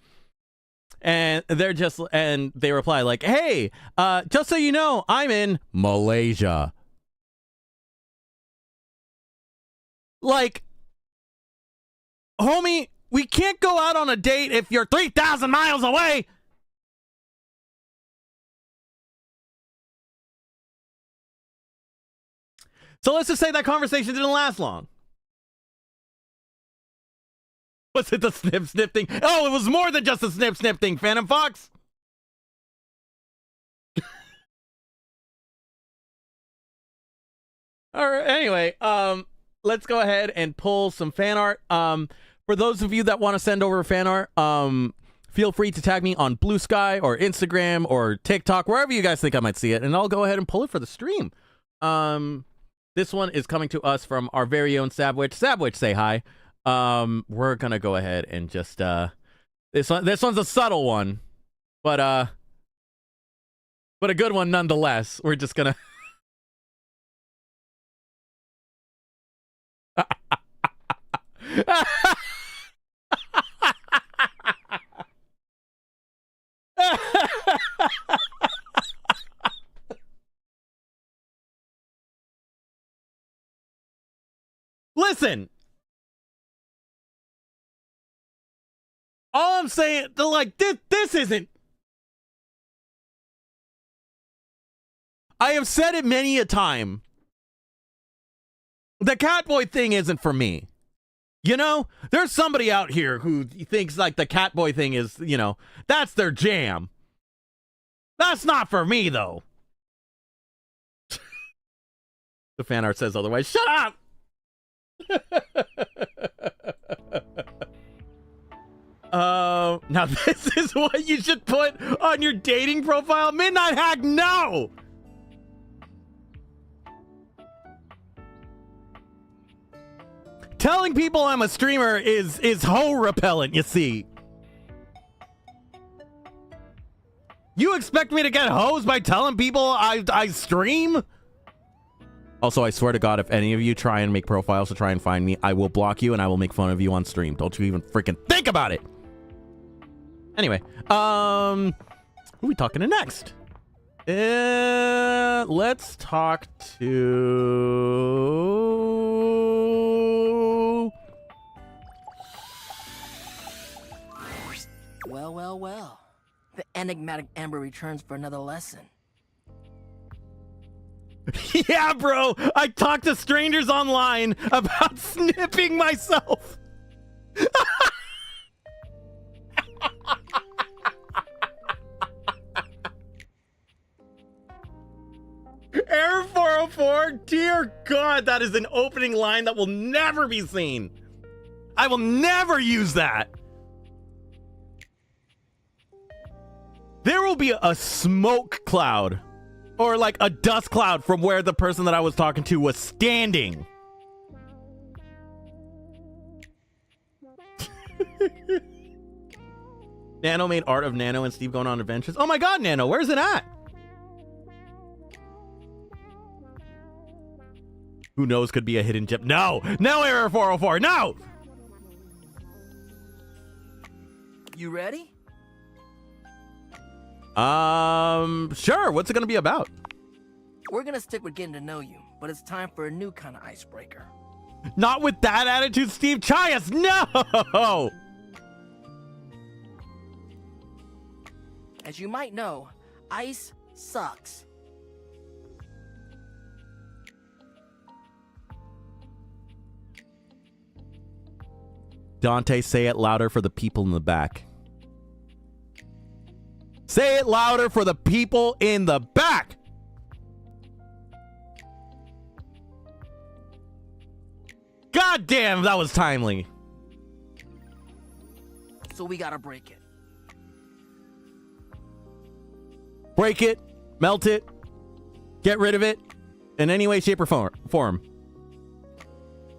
And they reply like, hey, just so you know, I'm in Malaysia. Like, homie, we can't go out on a date if you're 3,000 miles away. So let's just say that conversation didn't last long. Was it the snip thing? Oh, it was more than just a snip thing, Phantom Fox. All right, anyway, let's go ahead and pull some fan art. For those of you that want to send over fan art, feel free to tag me on Blue Sky or Instagram or TikTok, wherever you guys think I might see it, and I'll go ahead and pull it for the stream. This one is coming to us from our very own Sabwitch. Sabwitch, say hi. We're gonna go ahead and just this one's a subtle one, but a good one nonetheless. We're just gonna listen. All I'm saying, like, this isn't. I have said it many a time. The Catboy thing isn't for me. You know, there's somebody out here who thinks like the Catboy thing is, you know, that's their jam. That's not for me, though. The fan art says otherwise. Shut up! Now this is what you should put on your dating profile? Midnight Hack, no! Telling people I'm a streamer is hoe repellent, you see. You expect me to get hoes by telling people I stream? Also, I swear to God, if any of you try and make profiles to try and find me, I will block you and I will make fun of you on stream. Don't you even freaking think about it. Anyway, who are we talking to next? Let's talk to... Well. The enigmatic Amber returns for another lesson. Yeah, bro. I talk to strangers online about snipping myself. Error 404, dear God, that is an opening line that will never be seen. I will never use that. There will be a smoke cloud or like a dust cloud from where the person that I was talking to was standing. Nano made art of Nano and Steve going on adventures. Oh my God, Nano, where's it at? Who knows, could be a hidden gem. No, Error 404, no! You ready? Sure. What's it gonna be about? We're gonna stick with getting to know you, but it's time for a new kind of icebreaker. Not with that attitude, Steve Chias. No. As you might know, ice sucks. Dante, say it louder for the people in the back. Say it louder for the people in the back. God damn, that was timely. So we gotta break it. Break it, melt it, get rid of it in any way, shape, or form.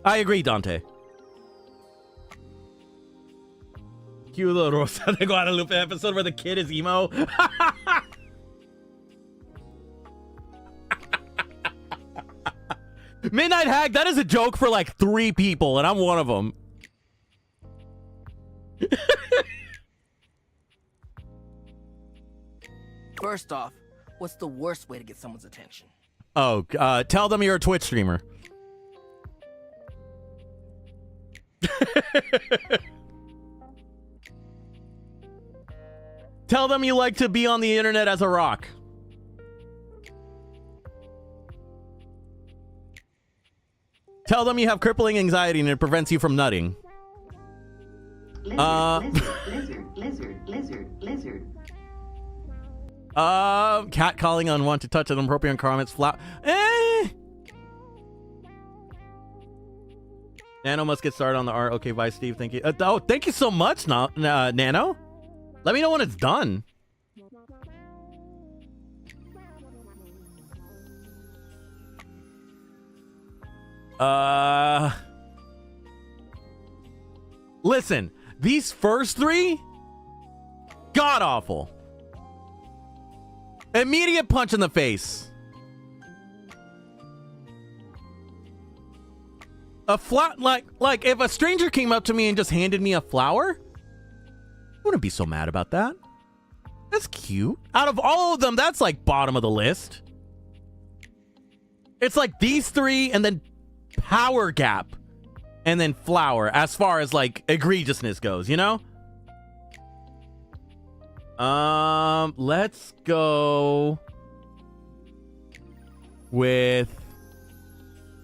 I agree, Dante. Cue the Rosa de Guadalupe episode where the kid is emo. Midnight Hag, that is a joke for like 3 people, and I'm one of them. First off, what's the worst way to get someone's attention? Oh, tell them you're a Twitch streamer. Tell them you like to be on the internet as a rock. Tell them you have crippling anxiety and it prevents you from nutting. Lizard. Cat calling unwanted touch and inappropriate comments. Nano must get started on the art. Okay, bye, Steve. Thank you. Oh, thank you so much, Nano. Let me know when it's done. Listen, these first 3, god awful. Immediate punch in the face. A flat like if a stranger came up to me and just handed me a flower, I wouldn't be so mad about that. That's cute. Out of all of them, that's like bottom of the list. It's like these 3 and then power gap and then flower as far as like egregiousness goes, you know? Let's go with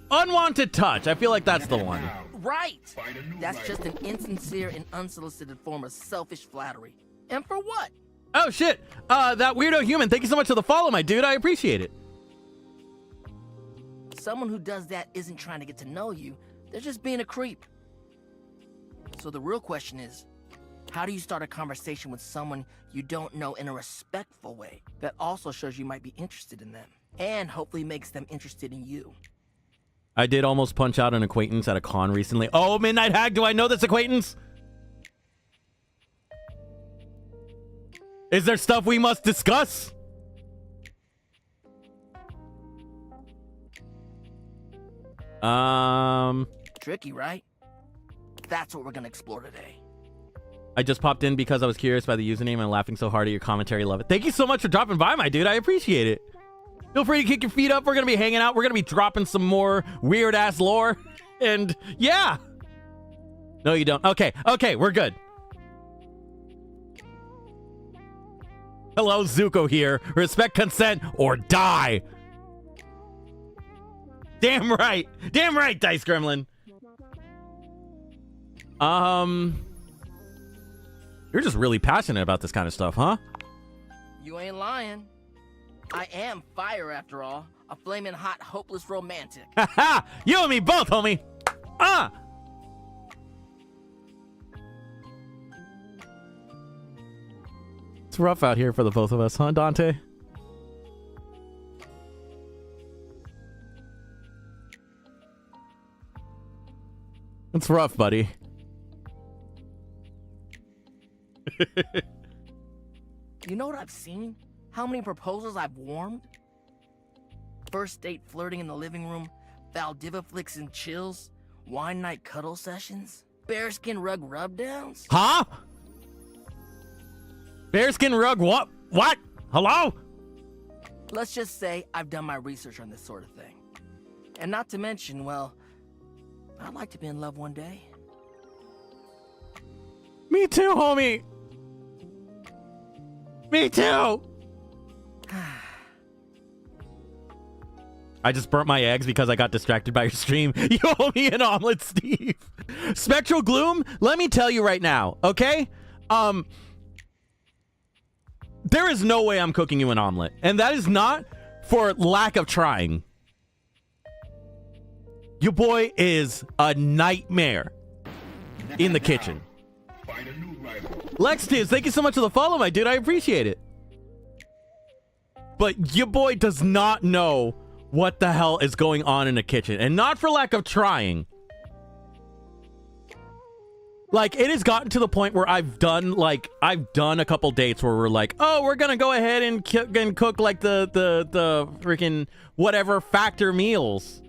unwanted touch. I feel like that's the one. Right! That's just an insincere and unsolicited form of selfish flattery. And for what? Oh, shit. That weirdo human, thank you so much for the follow, my dude. I appreciate it. Someone who does that isn't trying to get to know you. They're just being a creep. So the real question is, how do you start a conversation with someone you don't know in a respectful way that also shows you might be interested in them and hopefully makes them interested in you? I did almost punch out an acquaintance at a con recently. Oh, Midnight Hag, do I know this acquaintance? Is there stuff we must discuss? Tricky, right? That's what we're gonna explore today. I just popped in because I was curious by the username and laughing so hard at your commentary. Love it. Thank you so much for dropping by, my dude. I appreciate it. Feel free to kick your feet up. We're going to be hanging out. We're going to be dropping some more weird-ass lore. And, yeah. No, you don't. Okay, we're good. Hello, Zuko here. Respect consent or die. Damn right. Damn right, Dice Gremlin. You're just really passionate about this kind of stuff, huh? You ain't lying. I am fire, after all. A flaming hot, hopeless romantic. Ha! You and me both, homie! Ah! It's rough out here for the both of us, huh, Dante? It's rough, buddy. You know what I've seen? How many proposals I've warmed? First date flirting in the living room, Valdiva flicks and chills, wine night cuddle sessions, bearskin rug rubdowns. Huh? Bearskin rug what? What? Hello? Let's just say I've done my research on this sort of thing. And not to mention, well, I'd like to be in love one day. Me too, homie. Me too. I just burnt my eggs because I got distracted by your stream. You owe me an omelet, Steve. Spectral Gloom, let me tell you right now, okay? There is no way I'm cooking you an omelet. And that is not for lack of trying. Your boy is a nightmare in the kitchen. Lex Tiz, thank you so much for the follow, my dude. I appreciate it. But your boy does not know what the hell is going on in the kitchen. And not for lack of trying. Like, it has gotten to the point where I've done a couple dates where we're like, oh, we're gonna go ahead and cook like the freaking whatever factor meals.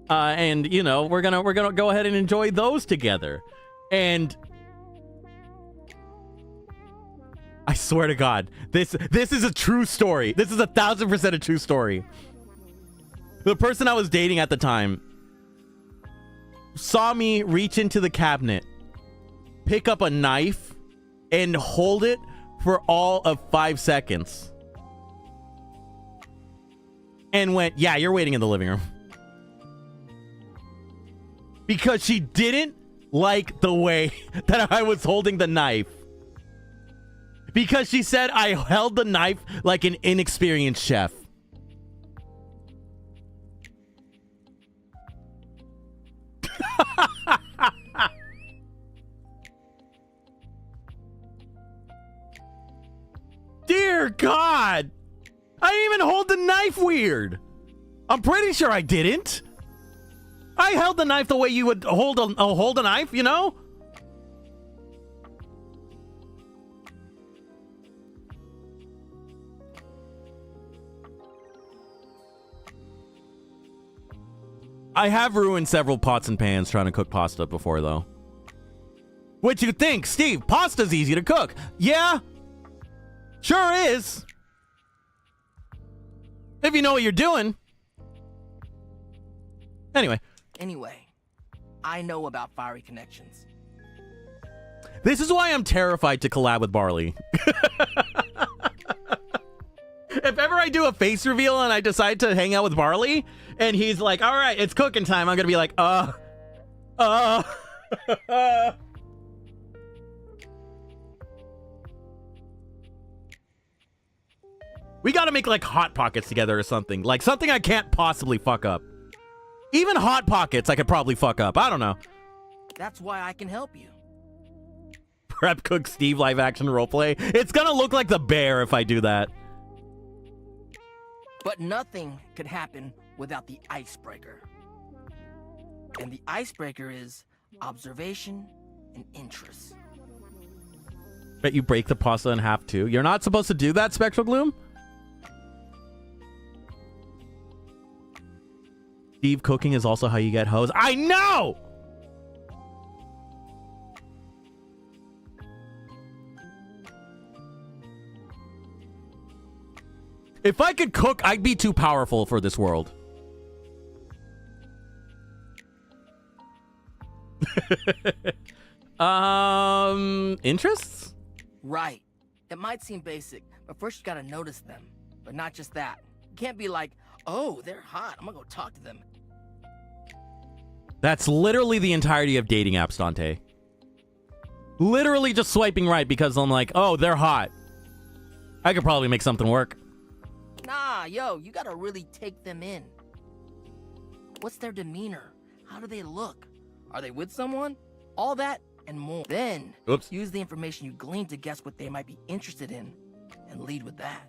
And you know, we're gonna go ahead and enjoy those together. And I swear to God, this is a true story. This is 1,000% a true story. The person I was dating at the time saw me reach into the cabinet, pick up a knife, and hold it for all of 5 seconds. And went, yeah, you're waiting in the living room. Because she didn't like the way that I was holding the knife. Because she said I held the knife like an inexperienced chef. Dear God! I didn't even hold the knife weird. I'm pretty sure I didn't. I held the knife the way you would hold a knife, you know? I have ruined several pots and pans trying to cook pasta before, though. What you think, Steve? Pasta's easy to cook. Yeah, sure is. If you know what you're doing. Anyway, I know about fiery connections. This is why I'm terrified to collab with Barley. If ever I do a face reveal and I decide to hang out with Barley, and he's like, all right, it's cooking time, I'm gonna be like, We gotta make like Hot Pockets together or something. Like something I can't possibly fuck up. Even Hot Pockets I could probably fuck up. I don't know. That's why I can help you. Prep Cook Steve live action roleplay. It's gonna look like the bear if I do that. But nothing could happen without the icebreaker. And the icebreaker is observation and interest. Bet you break the pasta in half too. You're not supposed to do that, Spectral Gloom? Steve, cooking is also how you get hoes. I know! If I could cook, I'd be too powerful for this world. Interests? Right. It might seem basic, but first you gotta notice them. But not just that. You can't be like, oh, they're hot, I'm gonna go talk to them. That's literally the entirety of dating apps, Dante. Literally just swiping right because I'm like, oh, they're hot. I could probably make something work. Nah, yo, you gotta really take them in. What's their demeanor? How do they look? Are they with someone? All that and more. Then, use the information you glean to guess what they might be interested in and lead with that.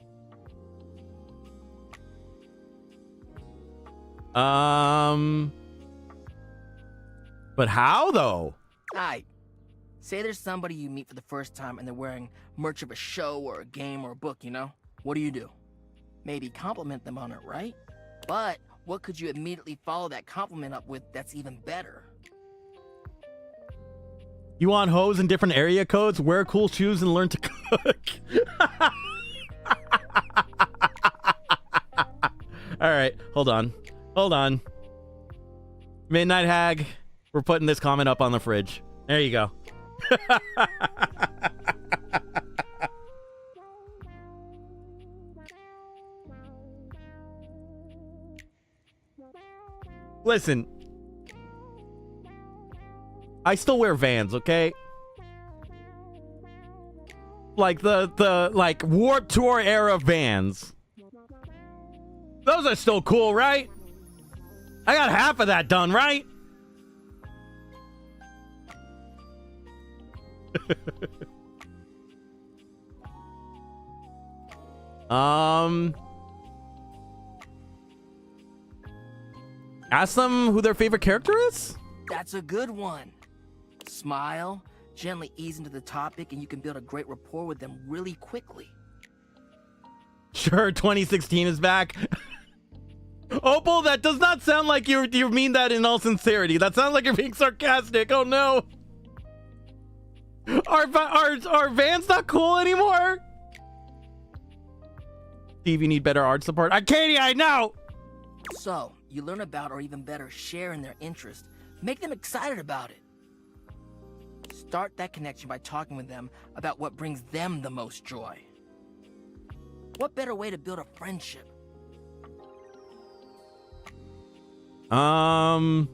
But how, though? Alright. Say there's somebody you meet for the first time and they're wearing merch of a show or a game or a book, you know? What do? Maybe compliment them on it, right? But what could you immediately follow that compliment up with that's even better? You want hoes in different area codes? Wear cool shoes and learn to cook. All right, hold on. Hold on. Midnight Hag, we're putting this comment up on the fridge. There you go. Listen, I still wear Vans, okay? Like the like Warped Tour era Vans. Those are still cool, right? I got half of that done, right? Ask them who their favorite character is? That's a good one. Smile, gently ease into the topic, and you can build a great rapport with them really quickly. Sure, 2016 is back. Opal, that does not sound like you mean that in all sincerity. That sounds like you're being sarcastic. Oh no. Are Vans not cool anymore? Steve, you need better art support. Katie, I know! So, you learn about, or even better, share in their interest. Make them excited about it. Start that connection by talking with them about what brings them the most joy. What better way to build a friendship? I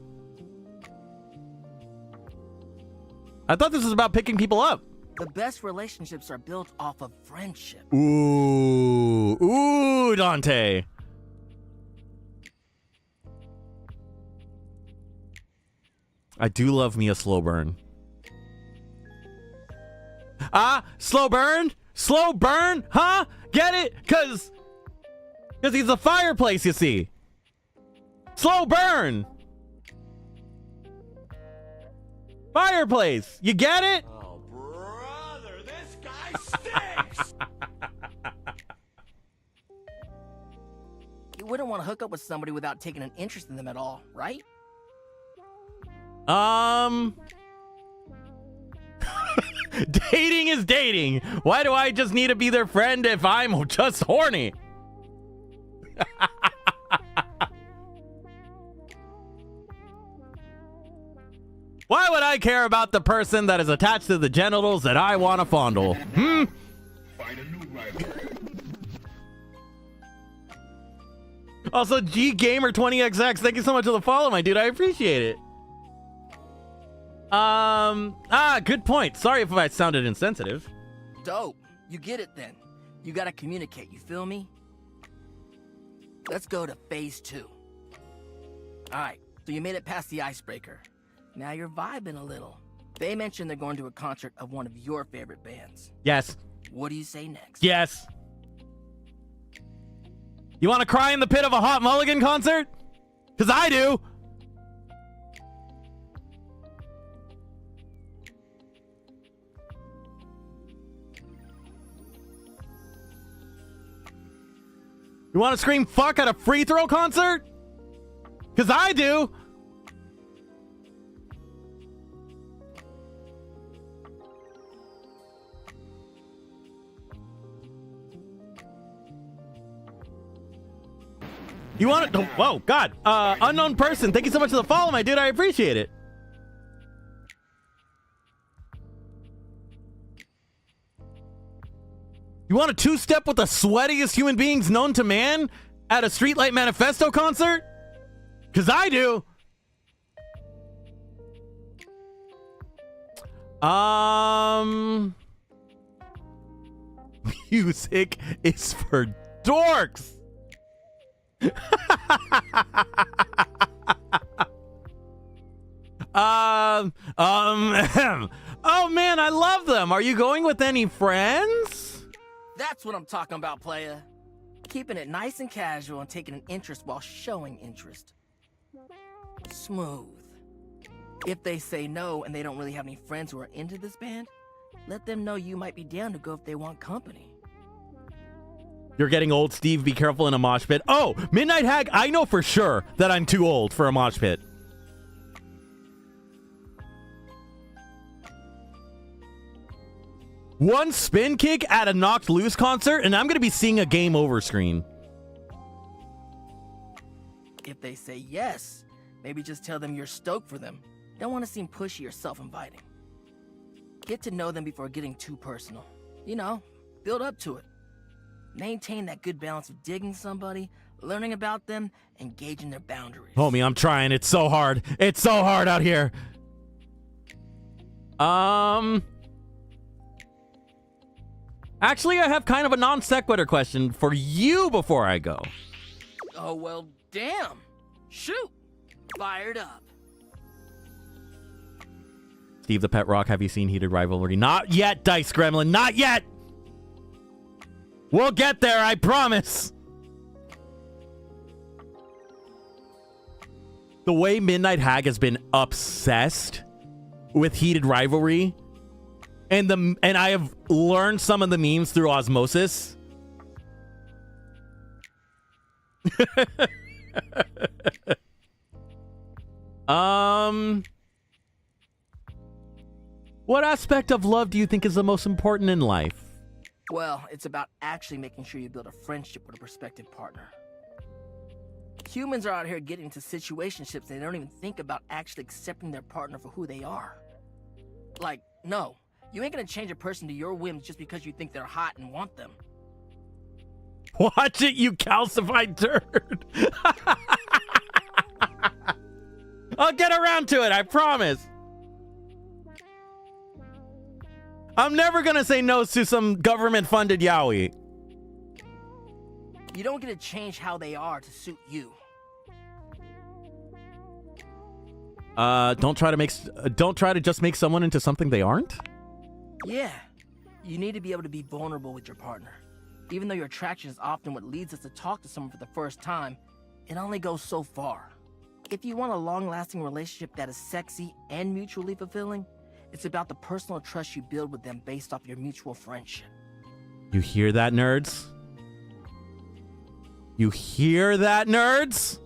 thought this was about picking people up. The best relationships are built off of friendship. Ooh, Dante. I do love me a slow burn. Slow burn? Slow burn? Huh? Get it? Cause he's a fireplace, you see. Slow burn. Fireplace. You get it? Oh, brother, this guy stinks! You wouldn't want to hook up with somebody without taking an interest in them at all, right? Dating is dating. Why do I just need to be their friend if I'm just horny? Why would I care about the person that is attached to the genitals that I want to fondle? Find a new rival. Also, G Gamer 20XX, thank you so much for the follow, my dude. I appreciate it. Good point. Sorry if I sounded insensitive. Dope. You get it then. You gotta communicate, you feel me? Let's go to phase 2. Alright, so you made it past the icebreaker. Now you're vibing a little. They mentioned they're going to a concert of one of your favorite bands. Yes. What do you say next? Yes. You want to cry in the pit of a Hot Mulligan concert? Because I do. You want to scream fuck at a free throw concert? Because I do. You want to? Whoa, God. Unknown person. Thank you so much for the follow, my dude. I appreciate it. You want a two-step with the sweatiest human beings known to man at a Streetlight Manifesto concert? Because I do. Music is for dorks. Oh man, I love them. Are you going with any friends? That's what I'm talking about, playa. Keeping it nice and casual and taking an interest while showing interest. Smooth. If they say no and they don't really have any friends who are into this band, let them know you might be down to go if they want company. You're getting old, Steve. Be careful in a mosh pit. Oh, Midnight Hag, I know for sure that I'm too old for a mosh pit. One spin kick at a Knocked Loose concert, and I'm going to be seeing a game over screen. If they say yes, maybe just tell them you're stoked for them. Don't want to seem pushy or self-inviting. Get to know them before getting too personal. You know, build up to it. Maintain that good balance of digging somebody, learning about them, and gauging their boundaries. Homie, I'm trying. It's so hard. It's so hard out here. Actually, I have kind of a non sequitur question for you before I go. Oh, well, damn. Shoot. Fired up. Steve the Pet Rock, have you seen Heated Rivalry? Not yet, Dice Gremlin. Not yet. We'll get there, I promise. The way Midnight Hag has been obsessed with Heated Rivalry, and I have learned some of the memes through osmosis. What aspect of love do you think is the most important in life? Well, it's about actually making sure you build a friendship with a prospective partner. Humans are out here getting into situationships and they don't even think about actually accepting their partner for who they are. Like, no, you ain't gonna change a person to your whims just because you think they're hot and want them. Watch it, you calcified turd. I'll get around to it, I promise. I'm never gonna say no to some government-funded yaoi. You don't get to change how they are to suit you. Don't try to just make someone into something they aren't? Yeah, you need to be able to be vulnerable with your partner. Even though your attraction is often what leads us to talk to someone for the first time, it only goes so far. If you want a long-lasting relationship that is sexy and mutually fulfilling, it's about the personal trust you build with them based off your mutual friendship. You hear that, nerds? You hear that, nerds?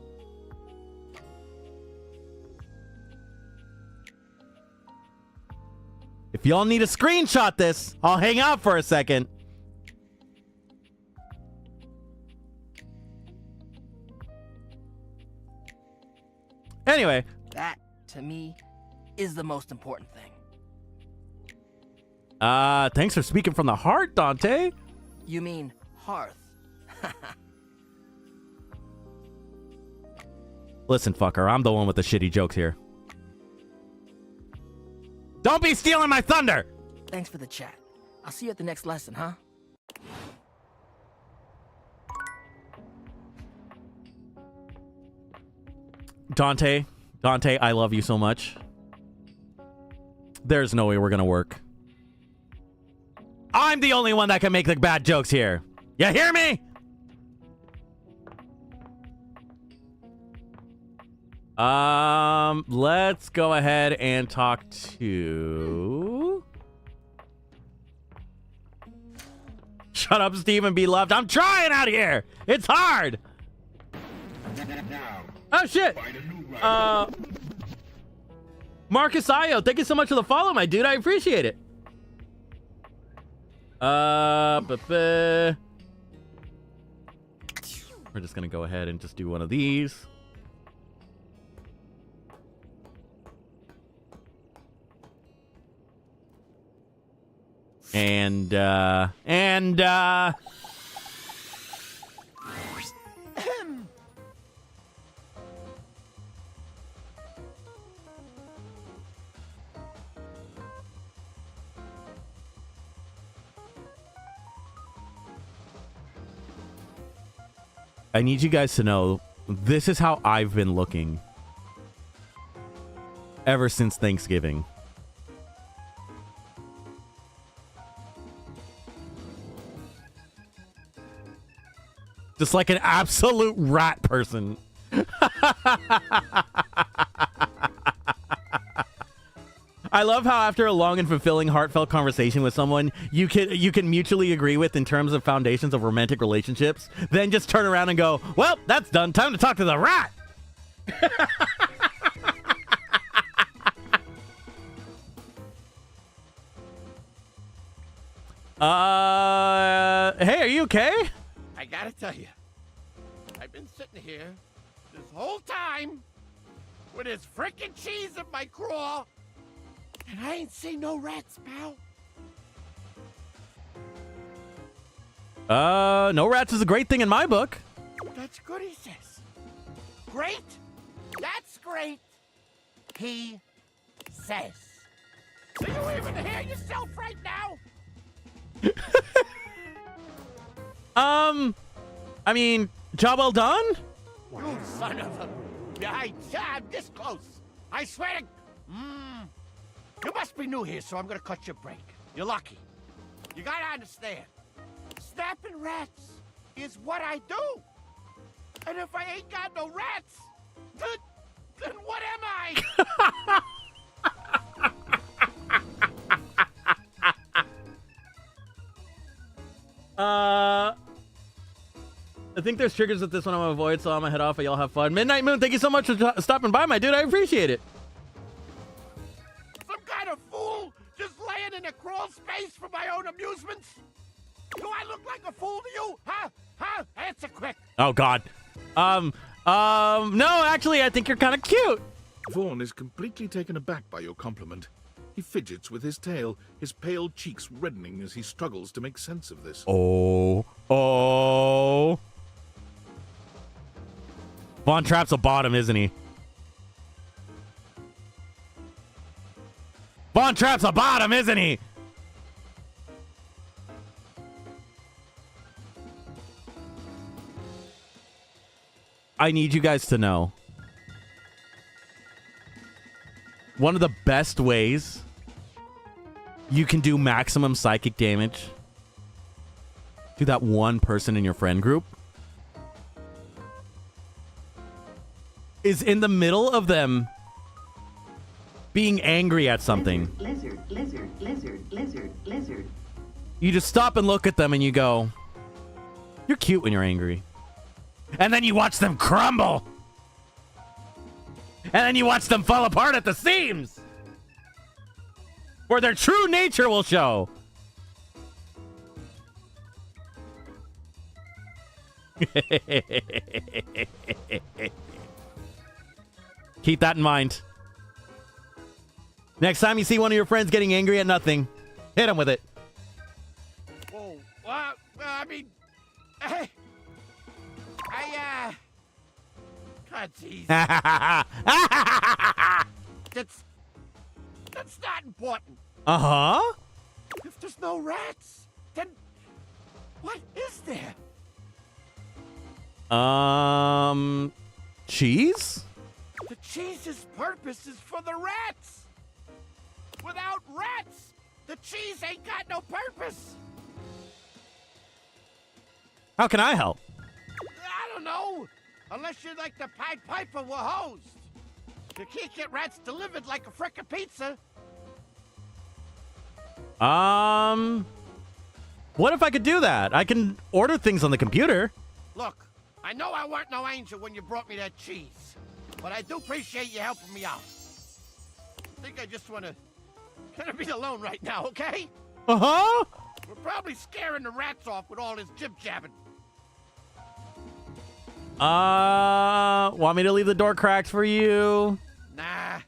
If y'all need to screenshot this, I'll hang out for a second. Anyway. That, to me, is the most important thing. Thanks for speaking from the heart, Dante. You mean hearth. Listen, fucker, I'm the one with the shitty jokes here. Don't be stealing my thunder! Thanks for the chat. I'll see you at the next lesson, huh? Dante, I love you so much. There's no way we're gonna work. I'm the only one that can make the bad jokes here. You hear me? Let's go ahead and talk to... Shut up, Steve, and be loved. I'm trying out here. It's hard. Oh, shit. Marcus Io, thank you so much for the follow, my dude. I appreciate it. We're just gonna go ahead and just do one of these. I need you guys to know this is how I've been looking ever since Thanksgiving. Just like an absolute rat person. I love how after a long and fulfilling, heartfelt conversation with someone you can mutually agree with in terms of foundations of romantic relationships, then just turn around and go, well, that's done. Time to talk to the rat. Hey, are you okay? I gotta tell you, I've been sitting here this whole time with his frickin' cheese in my craw, and I ain't seen no rats, pal. No rats is a great thing in my book. That's good, he says. Great? That's great. He says. Do you even hear yourself right now? I mean, job well done? You son of a... I'm this close. I swear to... You must be new here, so I'm gonna cut your break. You're lucky. You gotta understand. Snapping rats is what I do. And if I ain't got no rats, then what am I? I think there's triggers with this one I'm gonna avoid, so I'm gonna head off, but y'all have fun. Midnight Moon, thank you so much for stopping by, my dude. I appreciate it. Some kind of fool just laying in a crawl space for my own amusements? Do I look like a fool to you? Huh? Answer quick. Oh, God. No, actually, I think you're kind of cute. Vaughn is completely taken aback by your compliment. He fidgets with his tail, his pale cheeks reddening as he struggles to make sense of this. Oh. Von Trapp's a bottom, isn't he? Von Trapp's a bottom, isn't he? I need you guys to know. One of the best ways you can do maximum psychic damage to that one person in your friend group is in the middle of them being angry at something. Lizard. You just stop and look at them and you go, you're cute when you're angry. And then you watch them crumble. And then you watch them fall apart at the seams. Where their true nature will show. Keep that in mind. Next time you see one of your friends getting angry at nothing, hit him with it. Whoa. I mean... God, jeez. That's not important. Uh-huh. If there's no rats, then what is there? Cheese? The cheese's purpose is for the rats. Without rats, the cheese ain't got no purpose. How can I help? I don't know. Unless you're like the Pied Piper were hosed. You can't get rats delivered like a frickin' pizza. What if I could do that? I can order things on the computer. Look, I know I weren't no angel when you brought me that cheese, but I do appreciate you helping me out. I think I just want to kind of be alone right now, okay? Uh-huh. We're probably scaring the rats off with all this jib-jabbing. Want me to leave the door cracked for you? Nah.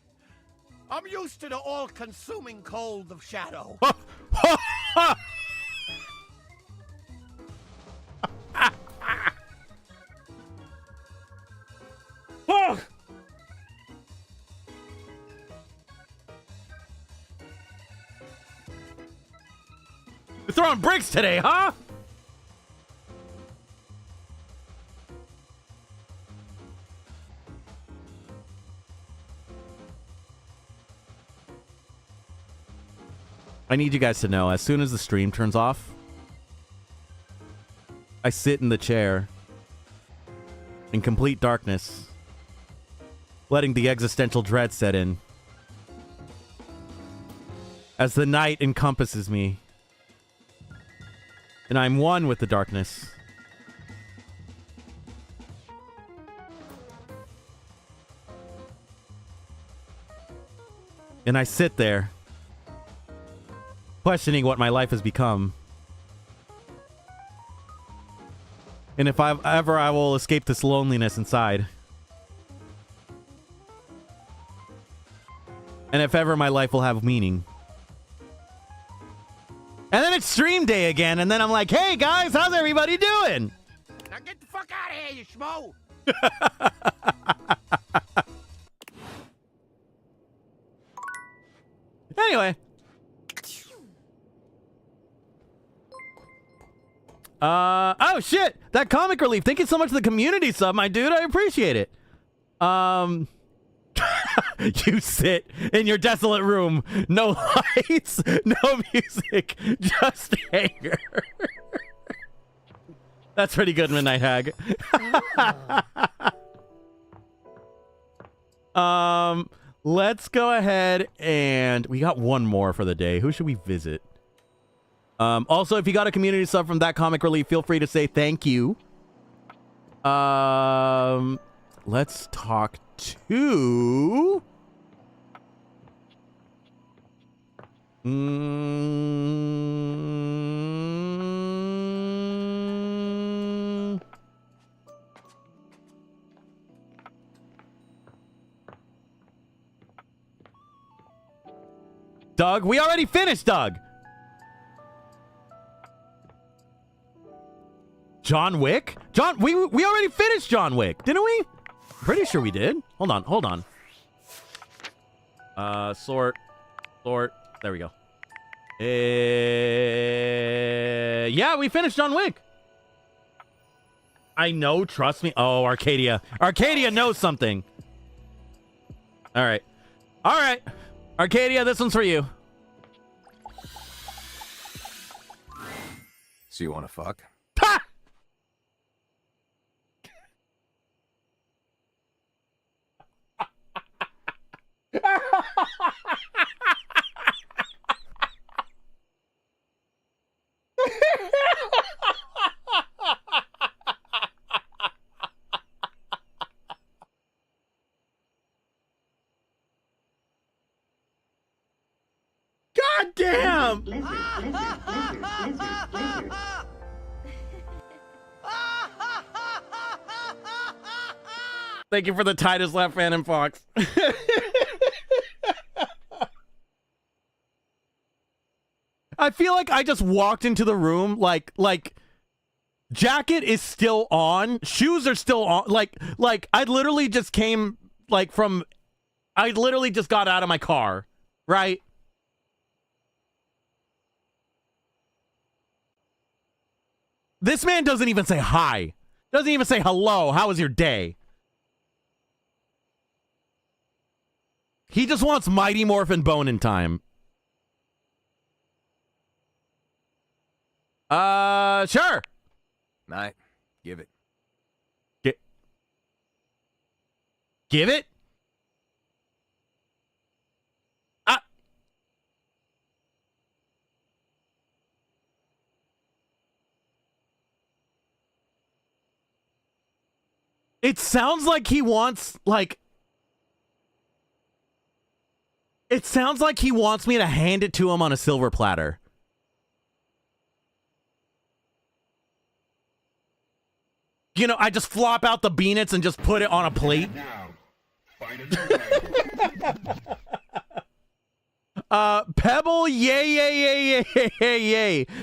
I'm used to the all-consuming cold of shadow. You're throwing bricks today, huh? I need you guys to know, as soon as the stream turns off, I sit in the chair in complete darkness, letting the existential dread set in. As the night encompasses me, and I'm one with the darkness. And I sit there, questioning what my life has become. And if I will escape this loneliness inside. And if ever my life will have meaning. And then it's stream day again, and then I'm like, hey guys, how's everybody doing? Now get the fuck out of here, you schmo! Anyway. Oh shit! That comic relief. Thank you so much for the community sub, my dude. I appreciate it. You sit in your desolate room. No lights, no music, just anger. That's pretty good, Midnight Hag. Let's go ahead and we got one more for the day. Who should we visit? Also, if you got a community sub from that comic relief, feel free to say thank you. Let's talk to... Doug, we already finished, Doug. John Wick? We already finished John Wick, didn't we? Pretty sure we did. Hold on. Sort. There we go. Yeah, we finished John Wick. I know, trust me. Oh, Arcadia. Arcadia knows something. All right. Arcadia, this one's for you. So you want to fuck? Ha! God damn! Thank you for the Titus laugh, Phantom Fox. I feel like I just walked into the room like jacket is still on, shoes are still on, like I literally just came I literally just got out of my car, right? This man doesn't even say hi. Doesn't even say hello. How was your day? He just wants Mighty Morphin Bone in time. Sure. Night. Give it. Give it? It sounds like he wants, it sounds like he wants me to hand it to him on a silver platter. You know, I just flop out the beanuts and just put it on a plate. Pebble, yay.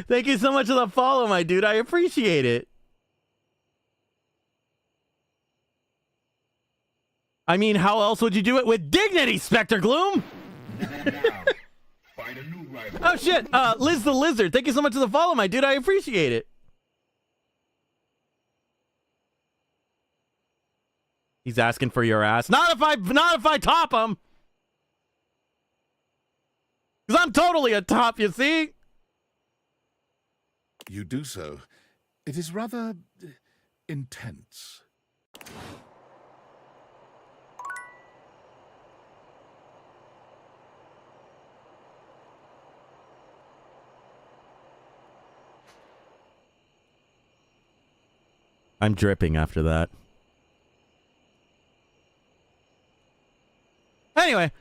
Thank you so much for the follow, my dude. I appreciate it. I mean, how else would you do it? With dignity, Spectre Gloom! Oh, shit. Liz the Lizard, thank you so much for the follow, my dude. I appreciate it. He's asking for your ass. Not if I top him. Because I'm totally a top, you see? You do so. It is rather intense. I'm dripping after that. Anyway.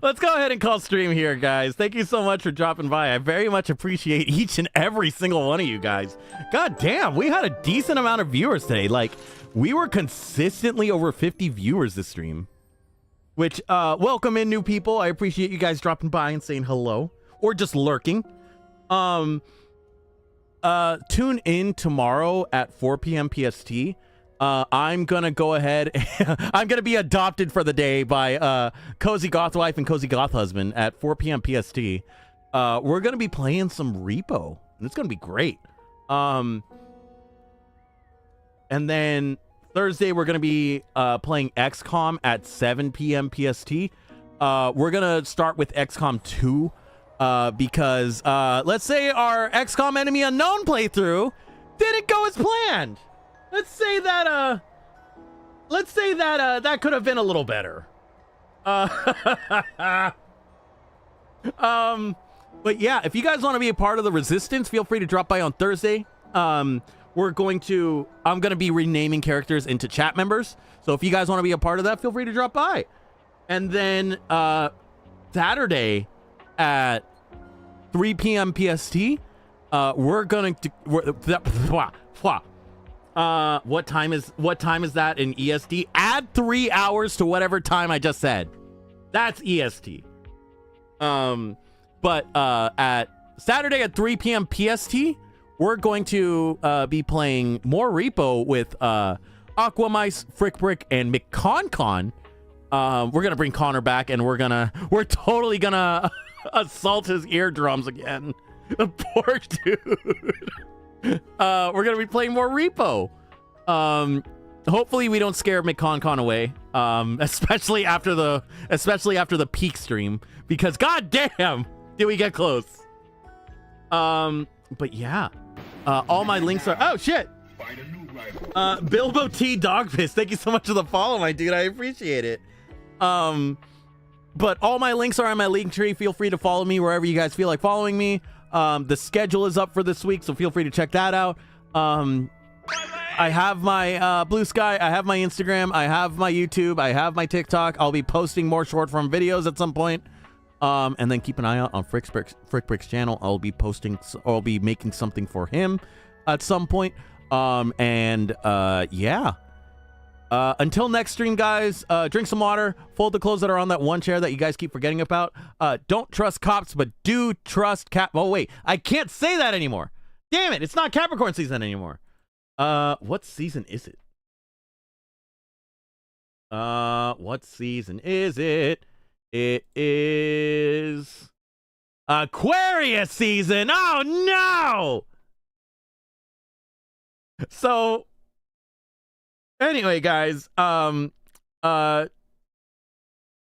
Let's go ahead and call stream here, guys. Thank you so much for dropping by. I very much appreciate each and every single one of you guys. God damn, we had a decent amount of viewers today. Like, we were consistently over 50 viewers this stream. Which, welcome in new people. I appreciate you guys dropping by and saying hello. Or just lurking. Tune in tomorrow at 4 p.m. PST. I'm gonna go ahead. I'm gonna be adopted for the day by Cozy Goth Wife and Cozy Goth Husband at 4 p.m. PST. We're gonna be playing some Repo, and it's gonna be great. And then Thursday we're gonna be playing XCOM at 7 p.m. PST. We're gonna start with XCOM 2 because let's say our XCOM Enemy Unknown playthrough didn't go as planned. Let's say that that could have been a little better. But yeah, if you guys want to be a part of the Resistance, feel free to drop by on Thursday. I'm going to be renaming characters into chat members. So if you guys want to be a part of that, feel free to drop by. And then Saturday at 3 p.m. PST, we're going to what time is that in EST? Add 3 hours to whatever time I just said. That's EST. But at Saturday at 3 p.m. PST, we're going to be playing more Repo with Aquamice, Frickbrick, and McConcon. We're gonna bring Connor back, and we're totally gonna assault his eardrums again. The poor dude. We're gonna be playing more Repo. Hopefully we don't scare McConcon away. Especially after the peak stream, because goddamn, did we get close. But yeah, all my links are. Oh shit. Bilbo T Dogpiss, thank you so much for the follow, my dude. I appreciate it. But all my links are on my link tree. Feel free to follow me wherever you guys feel like following me. The schedule is up for this week, so feel free to check that out. I have my Blue Sky, I have my Instagram, I have my YouTube, I have my TikTok. I'll be posting more short form videos at some point. And then keep an eye out on Frickbrick's channel. I'll be making something for him at some point. Yeah. Until next stream, guys, drink some water, fold the clothes that are on that one chair that you guys keep forgetting about. Don't trust cops, but do trust Oh, wait, I can't say that anymore. Damn it, it's not Capricorn season anymore. What season is it? What season is it? It is Aquarius season. Oh, no! So anyway, guys,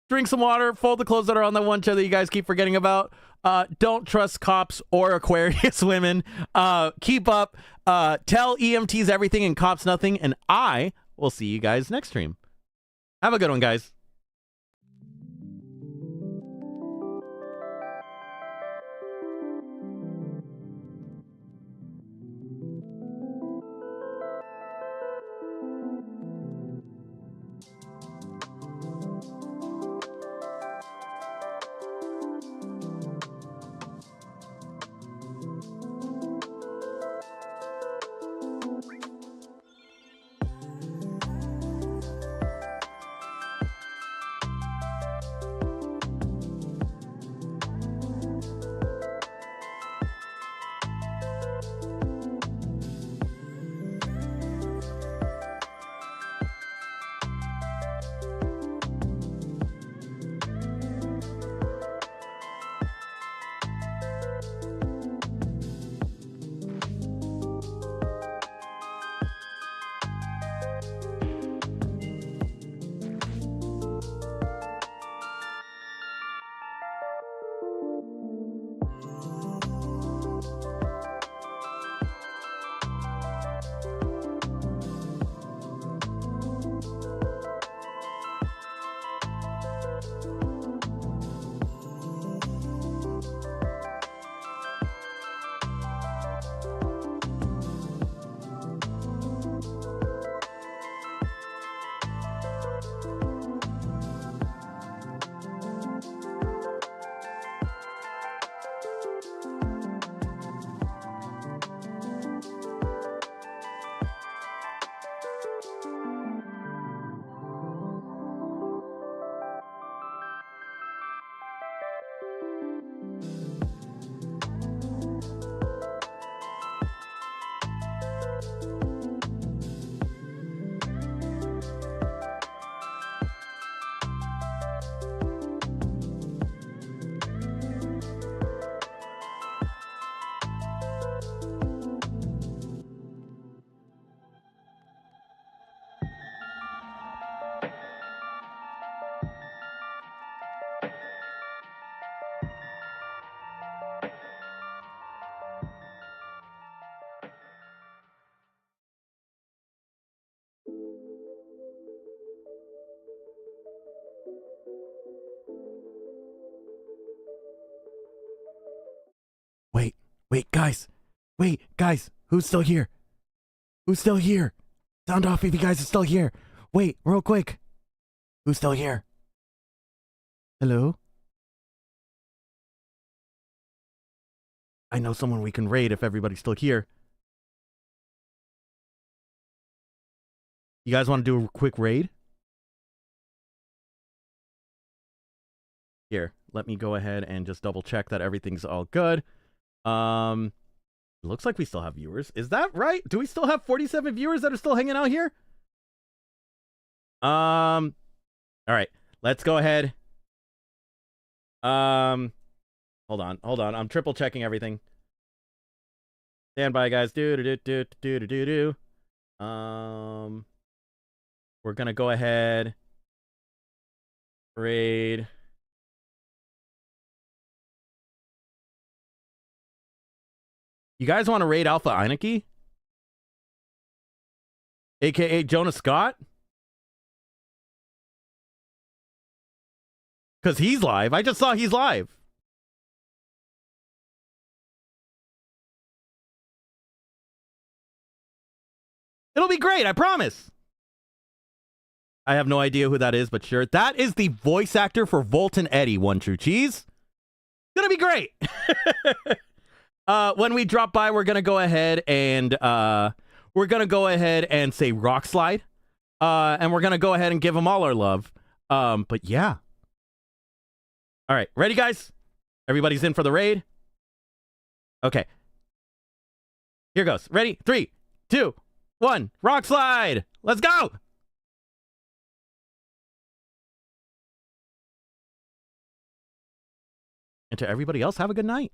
drink some water, fold the clothes that are on the one chair that you guys keep forgetting about. Don't trust cops or Aquarius women. Keep up. Tell EMTs everything and cops nothing. And I will see you guys next stream. Have a good one, guys. Wait, guys. Wait, guys. Who's still here? Who's still here? Sound off if you guys are still here. Wait, real quick. Who's still here? Hello? I know someone we can raid if everybody's still here. You guys want to do a quick raid? Here, let me go ahead and just double check that everything's all good. Looks like we still have viewers. Is that right? Do we still have 47 viewers that are still hanging out here? All right, let's go ahead. Hold on. I'm triple checking everything. Stand by, guys. We're gonna go ahead. Raid. You guys want to raid Alpha Eineke? AKA Jonah Scott? Because he's live. I just saw he's live. It'll be great, I promise. I have no idea who that is, but sure. That is the voice actor for Volt and Eddie, One True Cheese. Gonna be great. When we drop by, we're gonna go ahead and say Rock Slide. And we're gonna go ahead and give them all our love. But yeah. All right, ready, guys? Everybody's in for the raid? Okay. Here goes. Ready? 3, 2, 1. Rock Slide! Let's go! And to everybody else, have a good night.